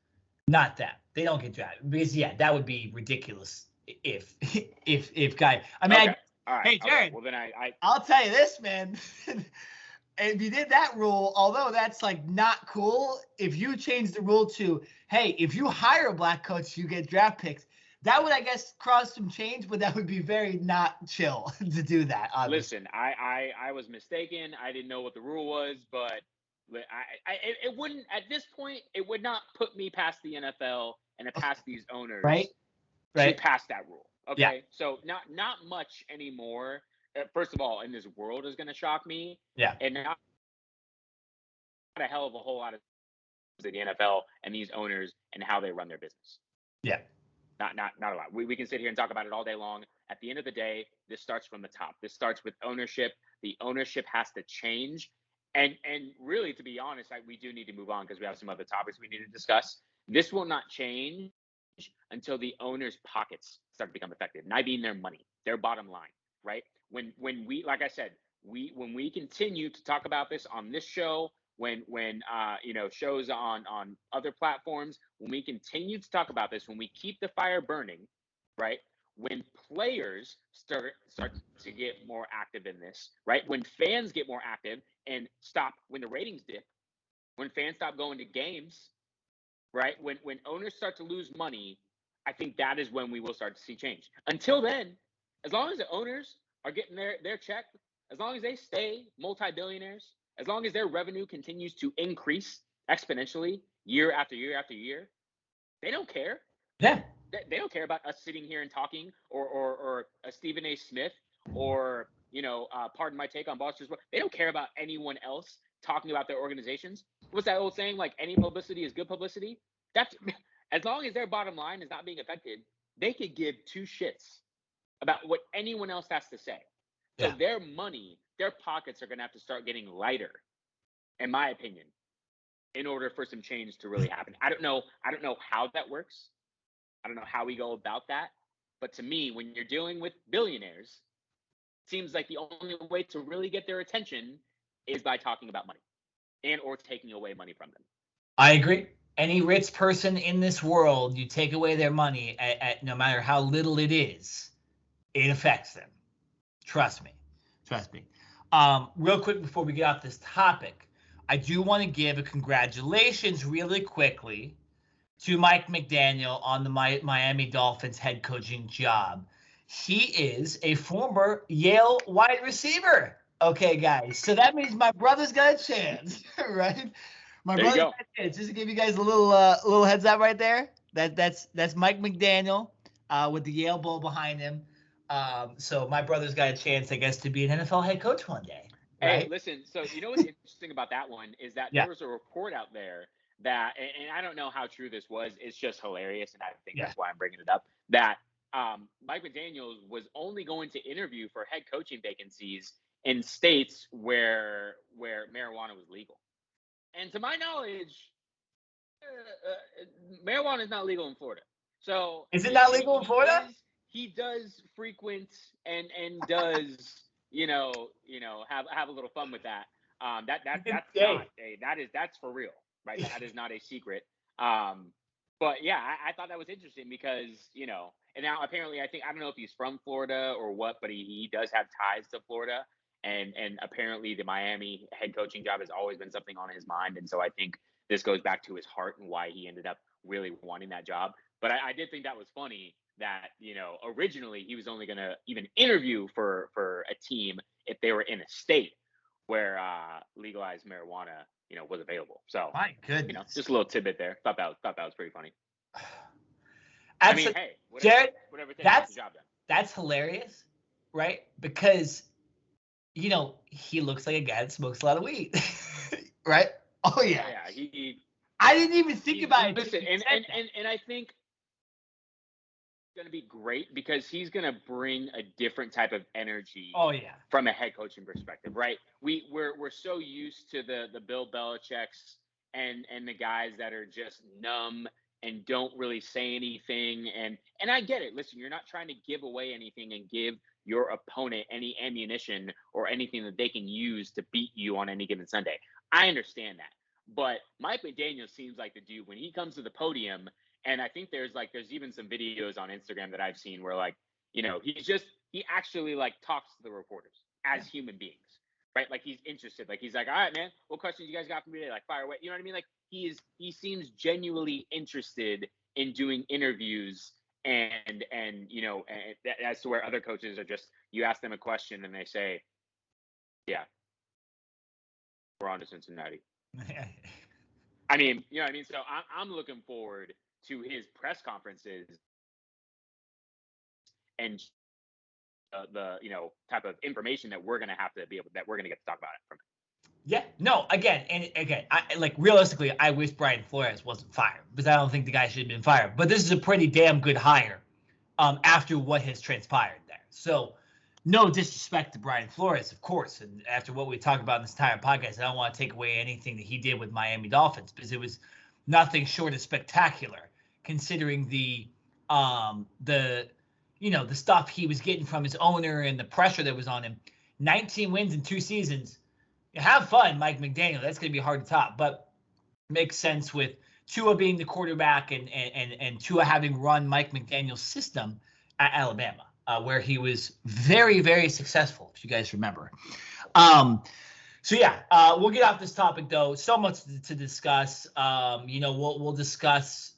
not that they don't get drafted, because that would be ridiculous if guy. I mean, okay. All right. Hey, Jared. Okay. Well, then I'll tell you this, man. If you did that rule, although that's like not cool, if you change the rule to, hey, if you hire a black coach, you get draft picks, that would, I guess, cause some change, but that would be very not chill to do that, obviously. listen. I was mistaken. I didn't know what the rule was, but it wouldn't at this point. It would not put me past the NFL and past these owners Right? to Right? pass that rule. Okay. Yeah. So not much anymore. First of all, in this world is going to shock me. Yeah. And not a hell of a whole lot of the NFL and these owners and how they run their business. Yeah. Not a lot. We can sit here and talk about it all day long. At the end of the day, this starts from the top. This starts with ownership. The ownership has to change. And really, to be honest, we do need to move on because we have some other topics we need to discuss. This will not change until the owners' pockets start to become affected. And I mean their money, their bottom line, right? When we, like I said, when we continue to talk about this on this show, when shows on other platforms, when we continue to talk about this, when we keep the fire burning, right? When players start to get more active in this, right? When fans get more active and stop, when the ratings dip, when fans stop going to games, right? When owners start to lose money, I think that is when we will start to see change. Until then, as long as the owners are getting their check, as long as they stay multi-billionaires, as long as their revenue continues to increase exponentially year after year after year, they don't care. Yeah. They don't care about us sitting here and talking, or a Stephen A. Smith, or pardon my take on Boston. They don't care about anyone else talking about their organizations. What's that old saying? Like, any publicity is good publicity. That's as long as their bottom line is not being affected, they could give two shits about what anyone else has to say. So Yeah. their money, their pockets are going to have to start getting lighter, in my opinion, in order for some change to really happen. I don't know how that works. I don't know how we go about that. But to me, when you're dealing with billionaires, it seems like the only way to really get their attention is by talking about money and or taking away money from them. I agree. Any rich person in this world, you take away their money, at no matter how little it is, it affects them. Trust me. Real quick before we get off this topic, I do want to give a congratulations really quickly to Mike Mcdaniel on the Miami Dolphins head coaching job. He is a former Yale wide receiver. Okay, guys. So that means my brother's got a chance, right? My brother's got a chance. Just to give you guys a little heads up right there. That's Mike McDaniel with the Yale Bowl behind him. So my brother's got a chance, I guess, to be an NFL head coach one day. Right? Hey, listen. So you know what's interesting about that one is that there was a report out there that, and I don't know how true this was. It's just hilarious, and I think that's why I'm bringing it up. That Mike McDaniel was only going to interview for head coaching vacancies in states where marijuana was legal. And to my knowledge, marijuana is not legal in Florida. So is it not legal in Florida? He does frequent and does have a little fun with that. That's for real, right? That is not a secret. But yeah, I thought that was interesting because and now apparently I don't know if he's from Florida or what, but he does have ties to Florida, and apparently the Miami head coaching job has always been something on his mind, and so I think this goes back to his heart and why he ended up really wanting that job. But I did think that was funny that originally he was only going to even interview for a team if they were in a state where legalized marijuana was available. So my goodness, just a little tidbit there. Thought that was pretty funny. Absolutely. Hey, Jared, whatever that's the job done. That's hilarious, right? Because he looks like a guy that smokes a lot of weed, right? Oh yeah. Yeah, I didn't even think about it. Listen, and I think going to be great because he's going to bring a different type of energy. Oh yeah. From a head coaching perspective, right? We're so used to the Bill Belichick's and the guys that are just numb and don't really say anything. And I get it. Listen, you're not trying to give away anything and give your opponent any ammunition or anything that they can use to beat you on any given Sunday. I understand that. But Mike McDaniel seems like the dude when he comes to the podium. And I think there's even some videos on Instagram that I've seen where he actually like talks to the reporters as human beings, right? Like he's interested. Like he's like, all right, man, what questions you guys got for me today? Like fire away. You know what I mean? Like he seems genuinely interested in doing interviews and as to where other coaches are just, you ask them a question and they say, yeah, we're on to Cincinnati. I mean, you know what I mean? So I'm looking forward to his press conferences and the type of information that we're going to get to talk about it from him. Yeah, no, again, realistically, I wish Brian Flores wasn't fired because I don't think the guy should have been fired. But this is a pretty damn good hire after what has transpired there. So no disrespect to Brian Flores, of course. And after what we talked about in this entire podcast, I don't want to take away anything that he did with Miami Dolphins because it was nothing short of spectacular considering the stuff he was getting from his owner and the pressure that was on him. 19 wins in 2 seasons. Have fun, Mike Mcdaniel. That's going to be hard to top, but makes sense with Tua being the quarterback and Tua having run Mike McDaniel's system at Alabama, where he was very, very successful, if you guys remember. We'll get off this topic though. So much to discuss. We'll discuss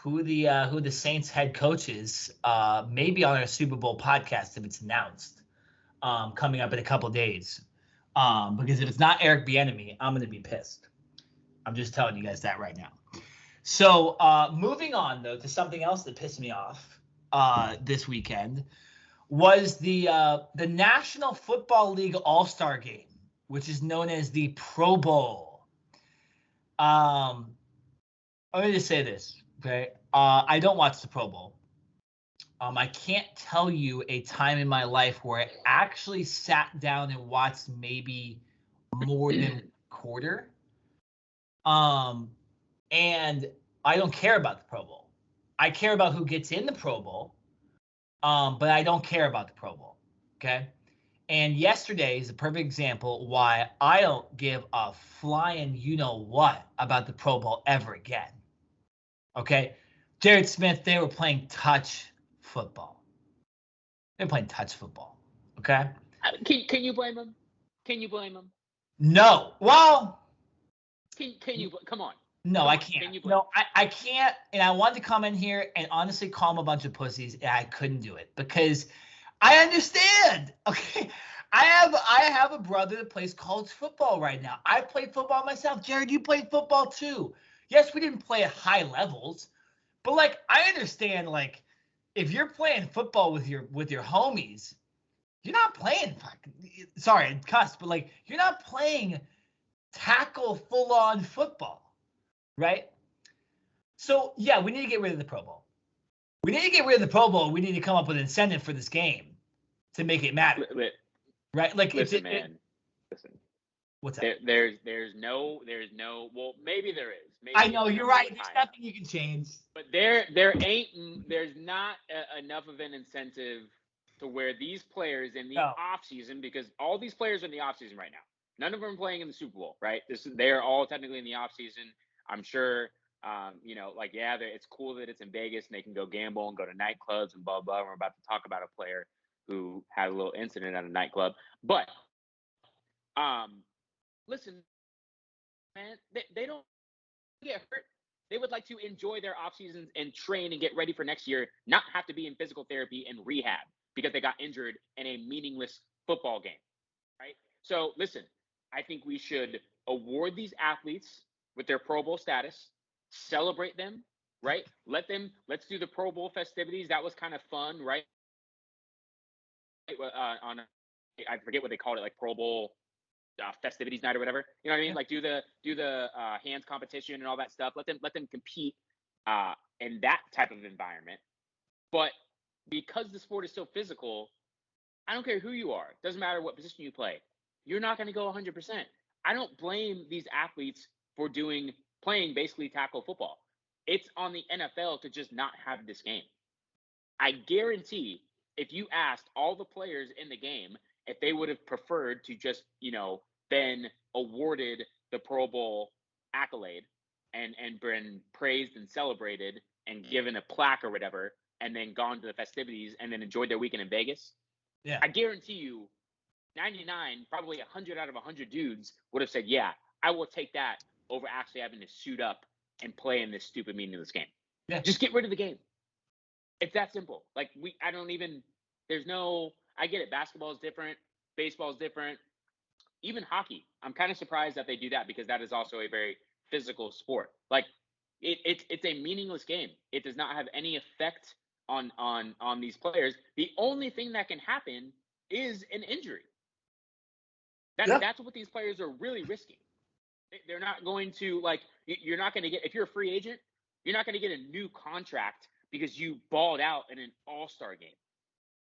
who the Saints head coach is, maybe on our Super Bowl podcast if it's announced, coming up in a couple days. Because if it's not Eric Bieniemy, I'm going to be pissed. I'm just telling you guys that right now. So moving on, though, to something else that pissed me off this weekend was the National Football League All-Star Game, which is known as the Pro Bowl. I'm going to say this, okay? I don't watch the Pro Bowl. I can't tell you a time in my life where I actually sat down and watched maybe more than a quarter. And I don't care about the Pro Bowl. I care about who gets in the Pro Bowl, but I don't care about the Pro Bowl, okay? And yesterday is a perfect example why I don't give a flying you-know-what about the Pro Bowl ever again, okay? Jared Smith, they were playing touch football. They're playing touch football. Okay. Can you blame him? Can you blame him? No. Well. Can you? Come on. No, come I on. can't. Can you blame No, I can't. And I wanted to come in here and honestly call them a bunch of pussies, and I couldn't do it because I understand. Okay. I have a brother that plays college football right now. I play football myself. Jared, you played football too. Yes, we didn't play at high levels, but like I understand like. If you're playing football with your homies, you're not playing. Sorry, cuss, but like you're not playing tackle full-on football, right? So yeah, we need to get rid of the Pro Bowl. We need to get rid of the Pro Bowl. We need to come up with an incentive for this game to make it matter, right? Like, listen. What's that? There's no. Well, maybe there is. Maybe I know you're right. There's nothing you can change. But there's not enough of an incentive to where these players in the off season, because all these players are in the off season right now. None of them are playing in the Super Bowl, right? They're all technically in the off season. I'm sure. It's cool that it's in Vegas and they can go gamble and go to nightclubs and blah blah. We're about to talk about a player who had a little incident at a nightclub, but listen, man, they don't get hurt. They would like to enjoy their off seasons and train and get ready for next year, not have to be in physical therapy and rehab because they got injured in a meaningless football game, right? So listen, I think we should award these athletes with their Pro Bowl status, celebrate them, right? Let's do the Pro Bowl festivities. That was kind of fun, right? I forget what they called it, like Pro Bowl festivities night or whatever, you know what I mean? Like do the hands competition and all that stuff. Let them compete in that type of environment. But because the sport is so physical, I don't care who you are. Doesn't matter what position you play. You're not going to go 100%. I don't blame these athletes for playing basically tackle football. It's on the NFL to just not have this game. I guarantee if you asked all the players in the game if they would have preferred to just, been awarded the Pro Bowl accolade and been praised and celebrated and given a plaque or whatever and then gone to the festivities and then enjoyed their weekend in Vegas, Yeah. I guarantee you 99, probably 100 out of 100 dudes would have said, yeah, I will take that over actually having to suit up and play in this stupid meaningless game. Yeah. Just get rid of the game. It's that simple. Like, I get it. Basketball is different. Baseball is different. Even hockey. I'm kind of surprised that they do that because that is also a very physical sport. Like, it's a meaningless game. It does not have any effect on these players. The only thing that can happen is an injury. That's what these players are really risking. They're not going to, like, you're not going to get, if you're a free agent, you're not going to get a new contract because you balled out in an all-star game,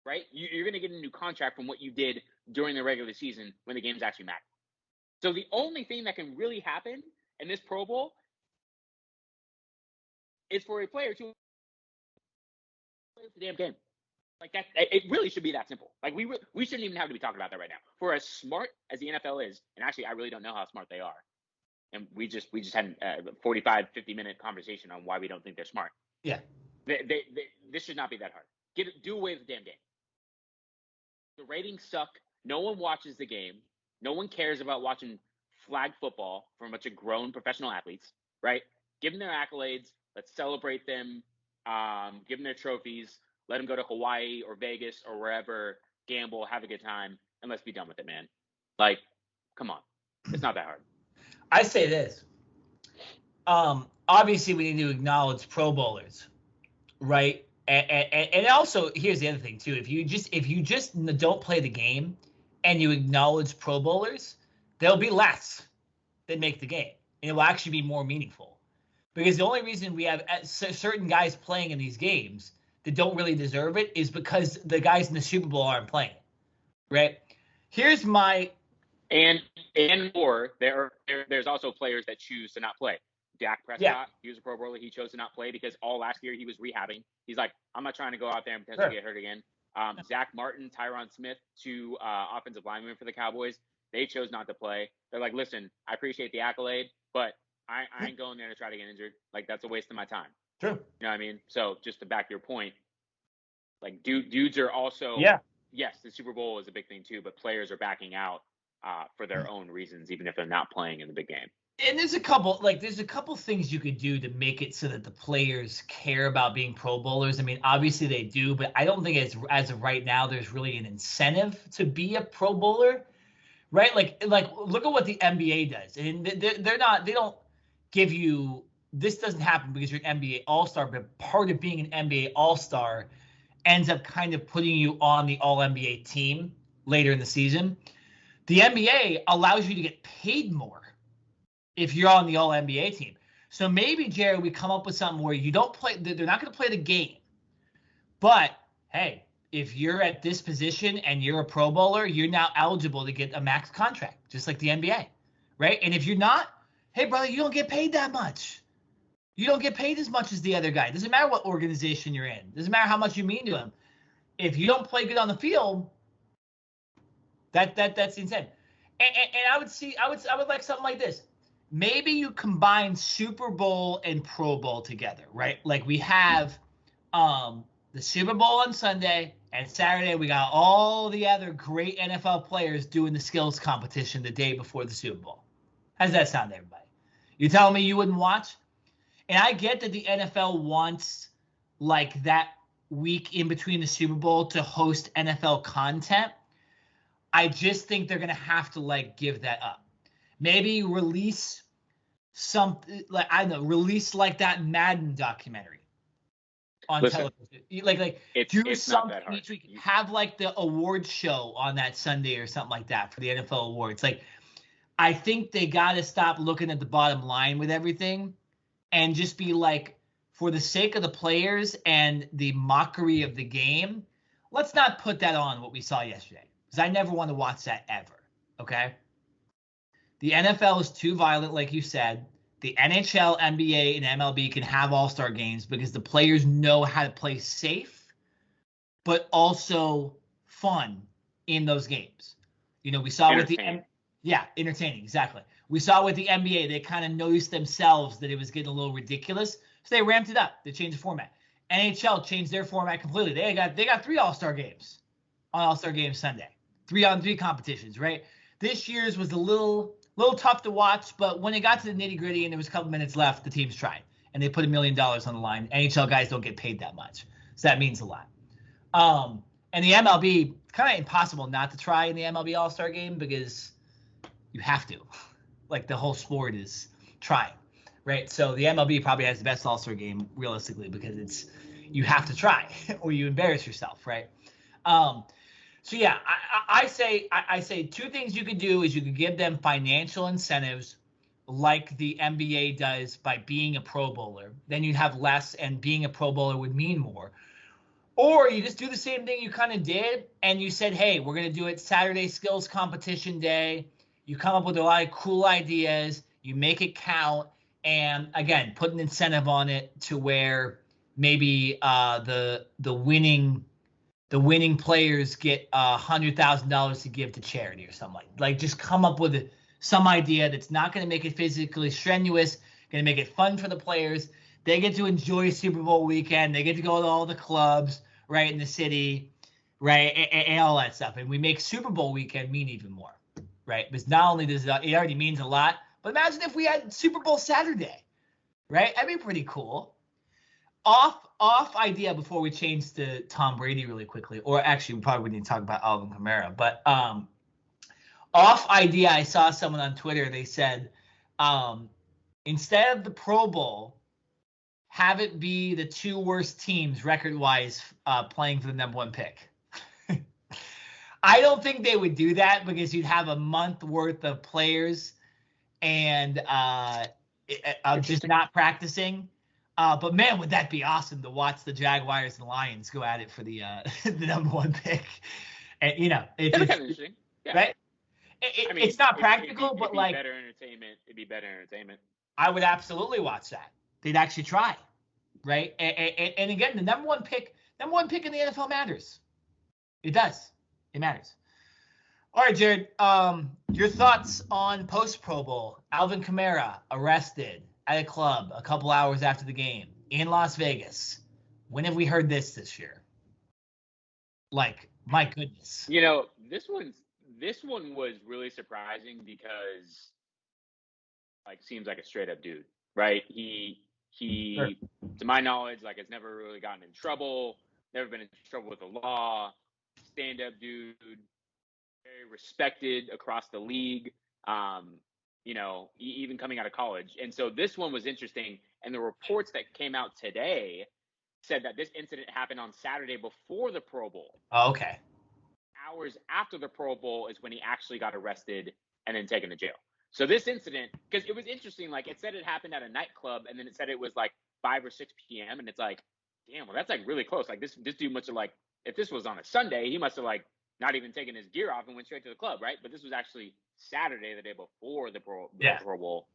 right? You're going to get a new contract from what you did during the regular season when the games actually matter. So the only thing that can really happen in this Pro Bowl is for a player to play the damn game. Like, that, it really should be that simple. Like, we shouldn't even have to be talking about that right now. For as smart as the NFL is, and actually I really don't know how smart they are, and we just had a 45, 50-minute conversation on why we don't think they're smart. Yeah. This should not be that hard. Do away with the damn game. The ratings suck. No one watches the game. No one cares about watching flag football from a bunch of grown professional athletes, right? Give them their accolades. Let's celebrate them. Give them their trophies. Let them go to Hawaii or Vegas or wherever, gamble, have a good time, and let's be done with it, man. Like, come on. It's not that hard. I say this. Obviously, we need to acknowledge Pro Bowlers, right? And also, here's the other thing too. If you just don't play the game and you acknowledge Pro Bowlers, there'll be less that make the game, and it will actually be more meaningful. Because the only reason we have certain guys playing in these games that don't really deserve it is because the guys in the Super Bowl aren't playing, right? Here's my there's also players that choose to not play. Dak Prescott, he was a Pro Bowler. He chose to not play because all last year he was rehabbing. He's like, I'm not trying to go out there and potentially get hurt again. Zach Martin, Tyron Smith, two offensive linemen for the Cowboys, they chose not to play. They're like, listen, I appreciate the accolade, but I ain't going there to try to get injured. Like, that's a waste of my time. True. You know what I mean? So just to back your point, like, dudes are also, yes, the Super Bowl is a big thing too, but players are backing out for their own reasons, even if they're not playing in the big game. And there's a couple things you could do to make it so that the players care about being Pro Bowlers. I mean, obviously they do, but I don't think as of right now there's really an incentive to be a Pro Bowler, right? Like look at what the NBA does, and they don't give you. This doesn't happen because you're an NBA All-Star, but part of being an NBA All-Star ends up kind of putting you on the All-NBA team later in the season. The NBA allows you to get paid more if you're on the All-NBA team. So maybe, Jerry, we come up with something where you don't play – they're not going to play the game. But, hey, if you're at this position and you're a Pro Bowler, you're now eligible to get a max contract, just like the NBA, right? And if you're not, hey, brother, you don't get paid that much. You don't get paid as much as the other guy. It doesn't matter what organization you're in. It doesn't matter how much you mean to him. If you don't play good on the field, that's insane. And I would like something like this. Maybe you combine Super Bowl and Pro Bowl together, right? Like we have the Super Bowl on Sunday, and Saturday we got all the other great NFL players doing the skills competition the day before the Super Bowl. How's that sound, everybody? You telling me you wouldn't watch? And I get that the NFL wants like that week in between the Super Bowl to host NFL content. I just think they're going to have to like give that up. Maybe release something like, I don't know, release like that Madden documentary on television. Like do something each week. Have like the awards show on that Sunday or something like that for the NFL awards. Like, I think they got to stop looking at the bottom line with everything and just be like, for the sake of the players and the mockery of the game, let's not put that on what we saw yesterday. Because I never want to watch that ever. Okay? The NFL is too violent, like you said. The NHL, NBA, and MLB can have all-star games because the players know how to play safe, but also fun in those games. You know, we saw with the entertaining, exactly. We saw with the NBA, they kind of noticed themselves that it was getting a little ridiculous, so they ramped it up. They changed the format. NHL changed their format completely. They got 3 All-Star games on All-Star Game Sunday. 3-on-3 competitions, right? This year's was a little tough to watch, but when it got to the nitty-gritty and there was a couple minutes left, the teams tried. And they put $1 million on the line. NHL guys don't get paid that much. So that means a lot. And the MLB, kind of impossible not to try in the MLB All-Star Game because you have to. Like, the whole sport is trying, right? So the MLB probably has the best All-Star Game, realistically, because you have to try or you embarrass yourself, right? So yeah, I say 2 things you could do is you could give them financial incentives like the NBA does by being a Pro Bowler. Then you'd have less, and being a Pro Bowler would mean more. Or you just do the same thing you kind of did, and you said, hey, we're going to do it Saturday Skills Competition Day. You come up with a lot of cool ideas. You make it count. And, again, put an incentive on it to where maybe the winning players get $100,000 to give to charity or something. Like just come up with some idea that's not going to make it physically strenuous, going to make it fun for the players. They get to enjoy Super Bowl weekend. They get to go to all the clubs, right, in the city, right, and all that stuff. And we make Super Bowl weekend mean even more, right? Because not only does it already means a lot, but imagine if we had Super Bowl Saturday, right? That'd be pretty cool. Off idea before we change to Tom Brady really quickly, or actually we probably wouldn't even talk about Alvin Kamara, but off idea, I saw someone on Twitter, they said instead of the Pro Bowl, have it be the 2 worst teams record-wise playing for the number 1 pick. I don't think they would do that because you'd have a month worth of players and just not practicing. But man, would that be awesome to watch the Jaguars and Lions go at it for the the number 1 pick? And it's kind of interesting, yeah. Right? It's not practical, but like better entertainment. It'd be better entertainment. I would absolutely watch that. They'd actually try, right? And again, the number one pick in the NFL matters. It does. It matters. All right, Jared. Your thoughts on post Pro Bowl? Alvin Kamara arrested at a club a couple hours after the game in Las Vegas. When have we heard this year? Like, my goodness. This one was really surprising because seems like a straight up dude, right? He Sure. To my knowledge, has never really gotten in trouble, never been in trouble with the law, stand up dude, very respected across the league. Even coming out of college. And so this one was interesting. And the reports that came out today said that this incident happened on Saturday before the Pro Bowl. Oh, okay. Hours after the Pro Bowl is when he actually got arrested and then taken to jail. So this incident, because it was interesting, it said it happened at a nightclub, and then it said it was 5 or 6 p.m. And it's damn, well, that's really close. This dude must have if this was on a Sunday, he must have not even taken his gear off and went straight to the club, right? But this was actually Saturday, the day before the Pro Bowl,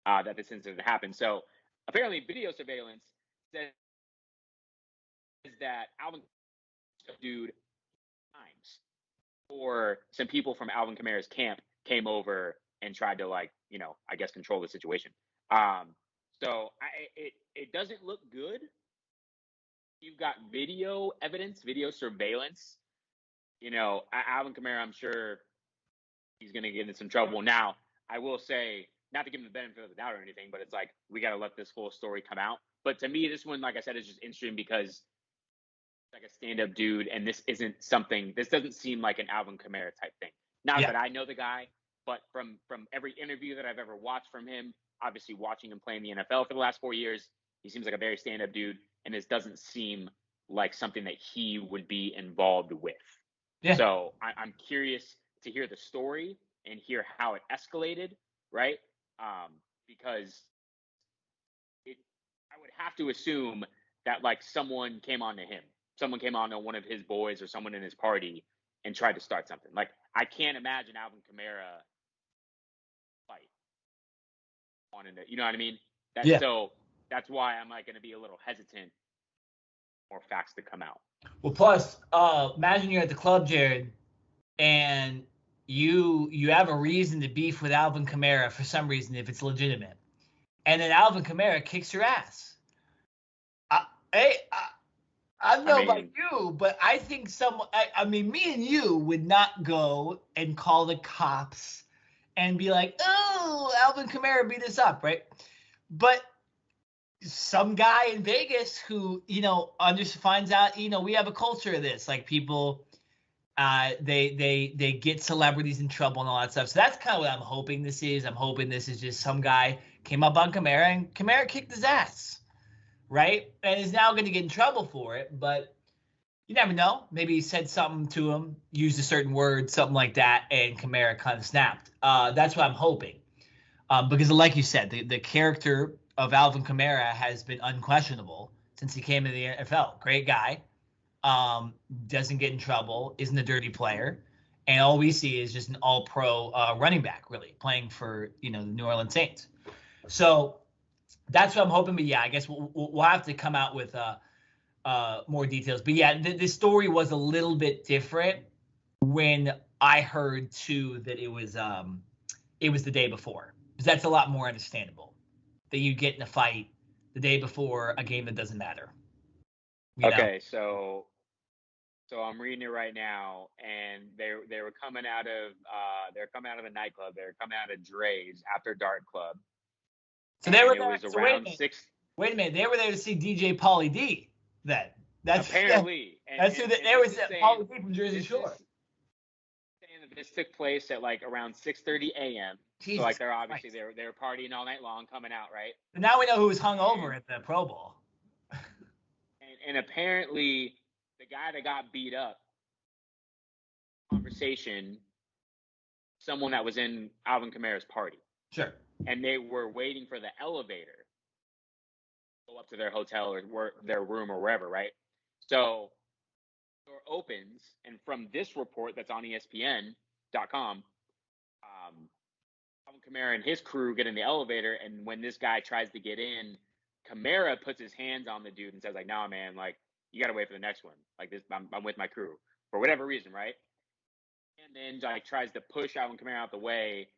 that this incident happened. So apparently, video surveillance says that Alvin dude times, or some people from Alvin Kamara's camp came over and tried to I guess control the situation. So it doesn't look good. You've got video evidence, video surveillance. Alvin Kamara, I'm sure he's going to get in some trouble. Now, I will say, not to give him the benefit of the doubt or anything, but it's we got to let this whole story come out. But to me, this one, like I said, is just interesting because a stand-up dude, and this doesn't seem like an Alvin Kamara type thing. Not that I know the guy, but from every interview that I've ever watched from him, obviously watching him play in the NFL for the last 4 years, he seems like a very stand-up dude, and this doesn't seem like something that he would be involved with. Yeah. So I'm curious to hear the story and hear how it escalated, right? Because I would have to assume that someone came on to him. Someone came on to one of his boys or someone in his party and tried to start something. I can't imagine Alvin Kamara fight. You know what I mean? So that's why I'm going to be a little hesitant. More facts to come out. Well, plus, imagine you're at the club, Jared, and you have a reason to beef with Alvin Kamara for some reason, if it's legitimate, and then Alvin Kamara kicks your ass. I don't I know about mean, you, but I think I mean, me and you would not go and call the cops and be like, oh, Alvin Kamara beat us up, right? But some guy in Vegas who, finds out, we have a culture of this, like people, they get celebrities in trouble and all that stuff. So that's kind of what I'm hoping this is. I'm hoping this is just some guy came up on Kamara and Kamara kicked his ass, right? And is now going to get in trouble for it, but you never know. Maybe he said something to him, used a certain word, something like that, and Kamara kind of snapped. That's what I'm hoping. Because like you said, the character of Alvin Kamara has been unquestionable since he came into the NFL. Great guy, doesn't get in trouble, isn't a dirty player, and all we see is just an all-pro running back, really playing for the New Orleans Saints. So that's what I'm hoping. But yeah, I guess we'll have to come out with more details. But yeah, the story was a little bit different when I heard too that it was the day before. Because that's a lot more understandable that you get in a fight the day before a game that doesn't matter. okay, so I'm reading it right now, and they were coming out of a nightclub. They were coming out of Dre's After Dark Club. So they were It there. was So around 6. Wait a minute. They were there to see DJ Pauly D. Then that's Apparently, that's who they was. Pauly D from Jersey Shore. Saying that this took place at like around 6:30 a.m. So like they're obviously they were partying all night long, coming out, right? And now we know who was hung over at the Pro Bowl. And apparently, the guy that got beat up, conversation, someone that was in Alvin Kamara's party. Sure. And they were waiting for the elevator to go up to their hotel or their room or wherever, right? So the door opens, and from this report that's on ESPN.com, Alvin Kamara and his crew get in the elevator, and when this guy tries to get in, Kamara puts his hands on the dude and says, like, "Nah, man, like, you gotta wait for the next one. Like this, I'm with my crew for whatever reason, right?" And then like tries to push Alvin Kamara out the way.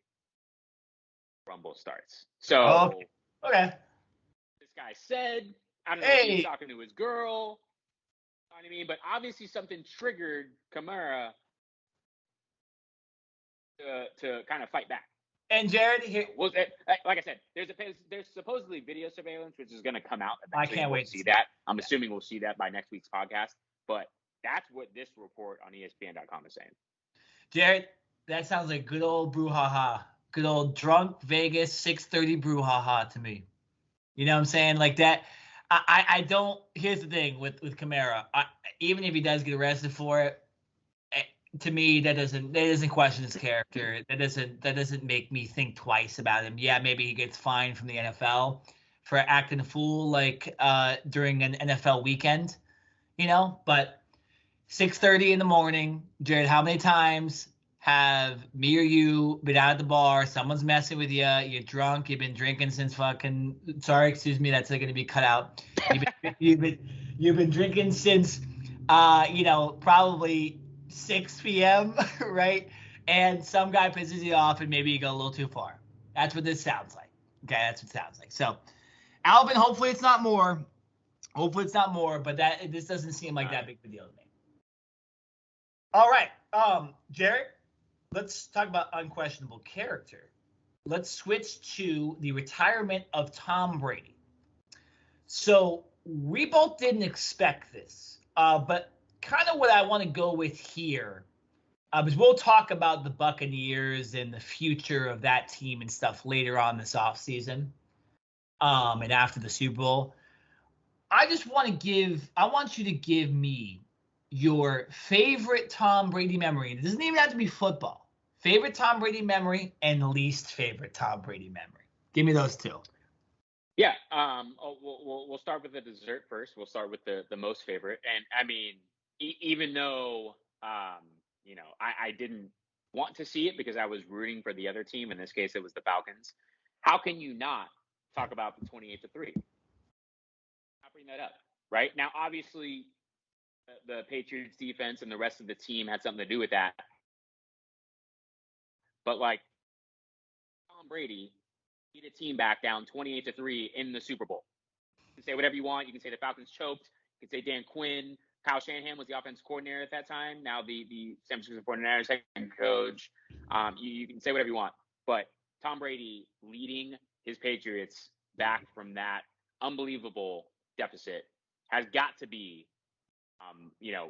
Rumble starts. So okay. This guy said, I don't know if he's talking to his girl. You know what I mean? But obviously something triggered Kamara to kind of fight back. And Jared, here, like I said, there's supposedly video surveillance, which is going to come out eventually. I can't wait to see that. I'm assuming we'll see that by next week's podcast. But that's what this report on ESPN.com is saying. Jared, that sounds like good old brouhaha. Good old drunk Vegas 6:30 brouhaha to me. You know what I'm saying? Like that. I don't. Here's the thing with Kamara. Even if he does get arrested for it, to me that doesn't question his character. That doesn't make me think twice about him. Yeah, maybe he gets fined from the NFL for acting a fool like during an NFL weekend, But 6:30 in the morning, Jared. How many times have me or you been out at the bar? Someone's messing with you. You're drunk. You've been drinking since fucking. Sorry, excuse me. That's going to be cut out. You've been drinking since, probably 6 p.m. right? And some guy pisses you off, and maybe you go a little too far. That's what this sounds like. Okay, that's what it sounds like. So, Alvin, hopefully it's not more. But this doesn't seem like that big of a deal to me. All right, Jared, let's talk about unquestionable character. Let's switch to the retirement of Tom Brady. So we both didn't expect this, but kind of what I want to go with here is we'll talk about the Buccaneers and the future of that team and stuff later on this offseason and after the Super Bowl. I want you to give me your favorite Tom Brady memory. It doesn't even have to be football. Favorite Tom Brady memory and least favorite Tom Brady memory. Give me those two. Yeah. We'll start with the dessert first. We'll start with the most favorite. And I mean, even though I didn't want to see it because I was rooting for the other team. In this case, it was the Falcons. How can you not talk about the 28-3? I'll bring that up, right? Now, obviously, the Patriots defense and the rest of the team had something to do with that. But like Tom Brady beat a team back down 28-3 in the Super Bowl. You can say whatever you want. You can say the Falcons choked. You could say Dan Quinn. Kyle Shanahan was the offensive coordinator at that time. Now the San Francisco 49ers head coach. You can say whatever you want, but Tom Brady leading his Patriots back from that unbelievable deficit has got to be,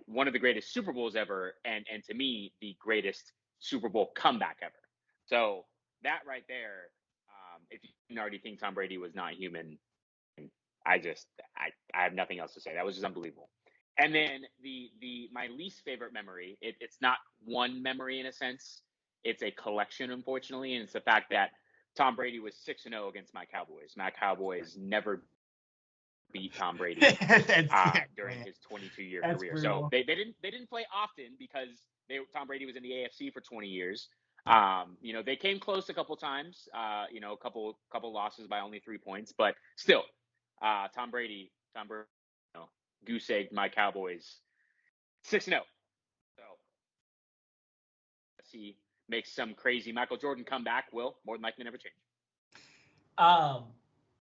one of the greatest Super Bowls ever, and to me, the greatest Super Bowl comeback ever. So that right there, if you didn't already think Tom Brady was not human, I have nothing else to say. That was just unbelievable. And then my least favorite memory, it's not one memory in a sense. It's a collection, unfortunately, and it's the fact that Tom Brady was 6-0 against my Cowboys. My Cowboys never beat Tom Brady during his 22-year career. Brutal. So they didn't play often because Tom Brady was in the AFC for 20 years. They came close a couple times. A couple losses by only 3 points, but still, Tom Brady, goose egged my Cowboys 6-0. So let's see, makes some crazy Michael Jordan comeback. Will more than likely never change.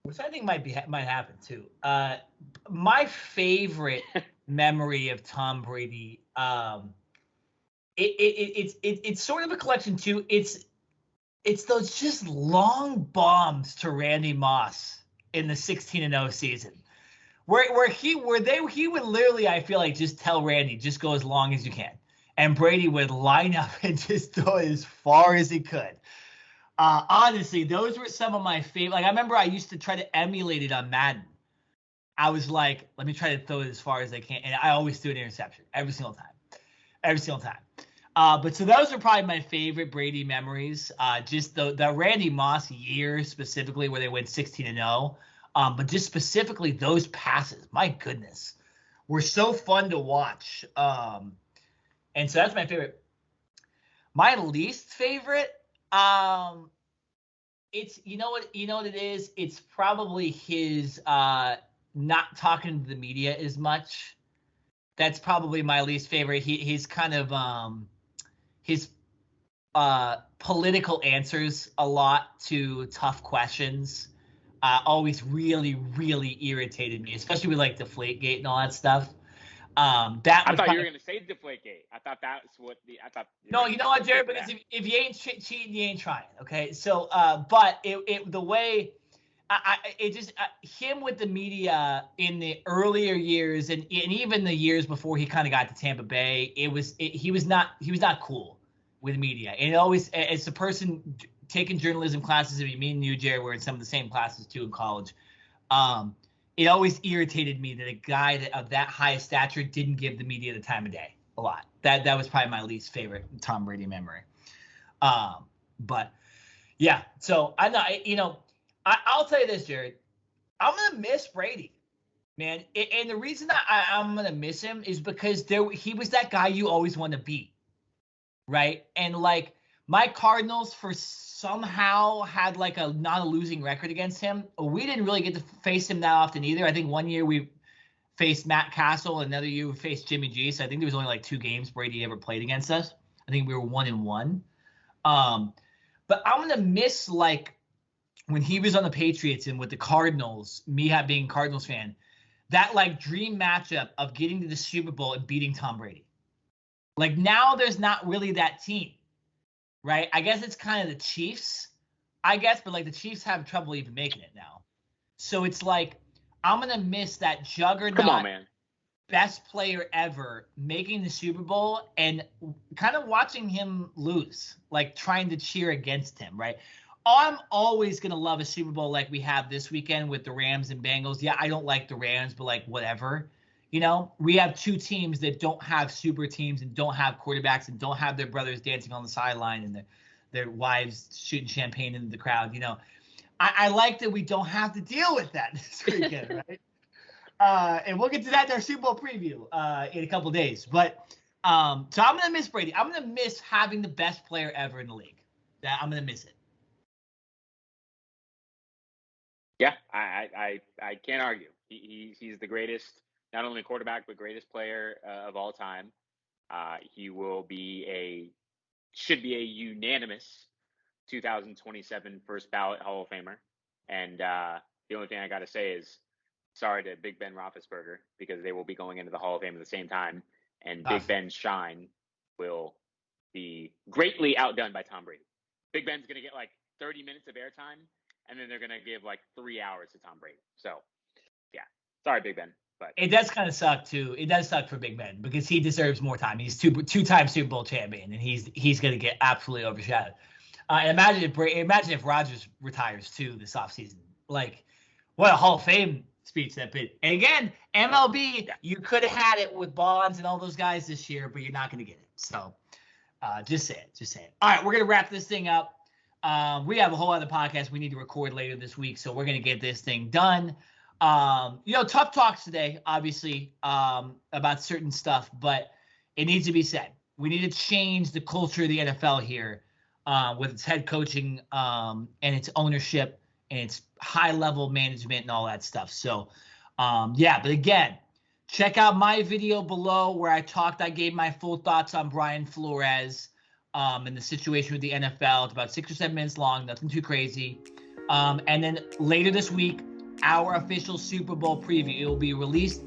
Which I think might happen too. My favorite memory of Tom Brady, it's sort of a collection too. It's those just long bombs to Randy Moss in the 16-0 season, where he would literally, I feel like, just tell Randy, just go as long as you can, and Brady would line up and just throw it as far as he could. Honestly, those were some of my favorite. Like, I remember I used to try to emulate it on Madden. I was like, let me try to throw it as far as I can, and I always threw an interception every single time. But so those are probably my favorite Brady memories. Just the Randy Moss year specifically, where they went 16-0. But just specifically those passes, my goodness, were so fun to watch. And so that's my favorite. My least favorite, it's you know what it is. It's probably his not talking to the media as much. That's probably my least favorite. He's kind of his political answers a lot to tough questions always really, really irritated me, especially with like Deflategate and all that stuff. I thought you were going to say Deflategate. I thought that's what I thought. No, you know what, Jared? Because if you ain't cheating, you ain't trying. Okay, so but the way him with the media in the earlier years and even the years before he kind of got to Tampa Bay, he was not cool with media. And it always, as a person taking journalism classes, if me and you, Jared, were in some of the same classes too in college, it always irritated me that a guy of that high stature didn't give the media the time of day a lot. That was probably my least favorite Tom Brady memory. But yeah, so I know, I'll tell you this, Jared, I'm gonna miss Brady, man. And the reason I'm gonna miss him is because he was that guy you always want to beat, right? And like my Cardinals somehow had like not a losing record against him. We didn't really get to face him that often either. I think one year we faced Matt Castle, another year we faced Jimmy G. So I think there was only like 2 games Brady ever played against us. I think we were 1-1. But I'm gonna miss like when he was on the Patriots and with the Cardinals, me being a Cardinals fan, that like dream matchup of getting to the Super Bowl and beating Tom Brady. Like now there's not really that team, right? I guess it's kind of the Chiefs, but like the Chiefs have trouble even making it now. So it's like I'm going to miss that juggernaut. Come on, man. Best player ever making the Super Bowl and kind of watching him lose, like trying to cheer against him, right? I'm always going to love a Super Bowl like we have this weekend with the Rams and Bengals. Yeah, I don't like the Rams, but like whatever. We have 2 teams that don't have super teams and don't have quarterbacks and don't have their brothers dancing on the sideline and their wives shooting champagne into the crowd. I like that we don't have to deal with that this weekend, right? And we'll get to that in our Super Bowl preview in a couple of days. But so I'm going to miss Brady. I'm going to miss having the best player ever in the league. I'm going to miss it. Yeah, I can't argue. He's the greatest, not only quarterback, but greatest player of all time. He should be a unanimous 2027 first ballot Hall of Famer. And the only thing I got to say is sorry to Big Ben Roethlisberger, because they will be going into the Hall of Fame at the same time, and Big Ben's shine will be greatly outdone by Tom Brady. Big Ben's going to get like 30 minutes of airtime, and then they're going to give like 3 hours to Tom Brady. So, yeah, sorry, Big Ben. But it does kind of suck too. It does suck for Big Ben because he deserves more time. He's two-time Super Bowl champion, and he's going to get absolutely overshadowed. Imagine if Rodgers retires too this offseason. Like, what a Hall of Fame speech that bit. And again, MLB, you could have had it with Bonds and all those guys this year, but you're not going to get it. So, just say it. All right, we're going to wrap this thing up. We have a whole other podcast we need to record later this week, so we're going to get this thing done. Tough talks today, obviously, about certain stuff, but it needs to be said. We need to change the culture of the NFL here with its head coaching and its ownership and its high-level management and all that stuff. So, but again, check out my video below where I gave my full thoughts on Brian Flores and the situation with the NFL. It's about 6 or 7 minutes long, nothing too crazy. And then later this week, our official Super Bowl preview. It will be released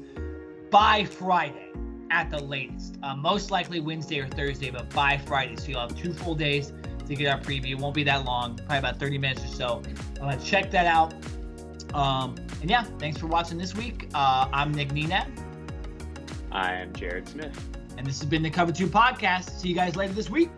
by Friday at the latest. Most likely Wednesday or Thursday, but by Friday. So you'll have 2 full days to get our preview. It won't be that long, probably about 30 minutes or so. Check that out. Thanks for watching this week. I'm Nick Nenad. I'm Jared Smith. And this has been the Cover 2 Podcast. See you guys later this week.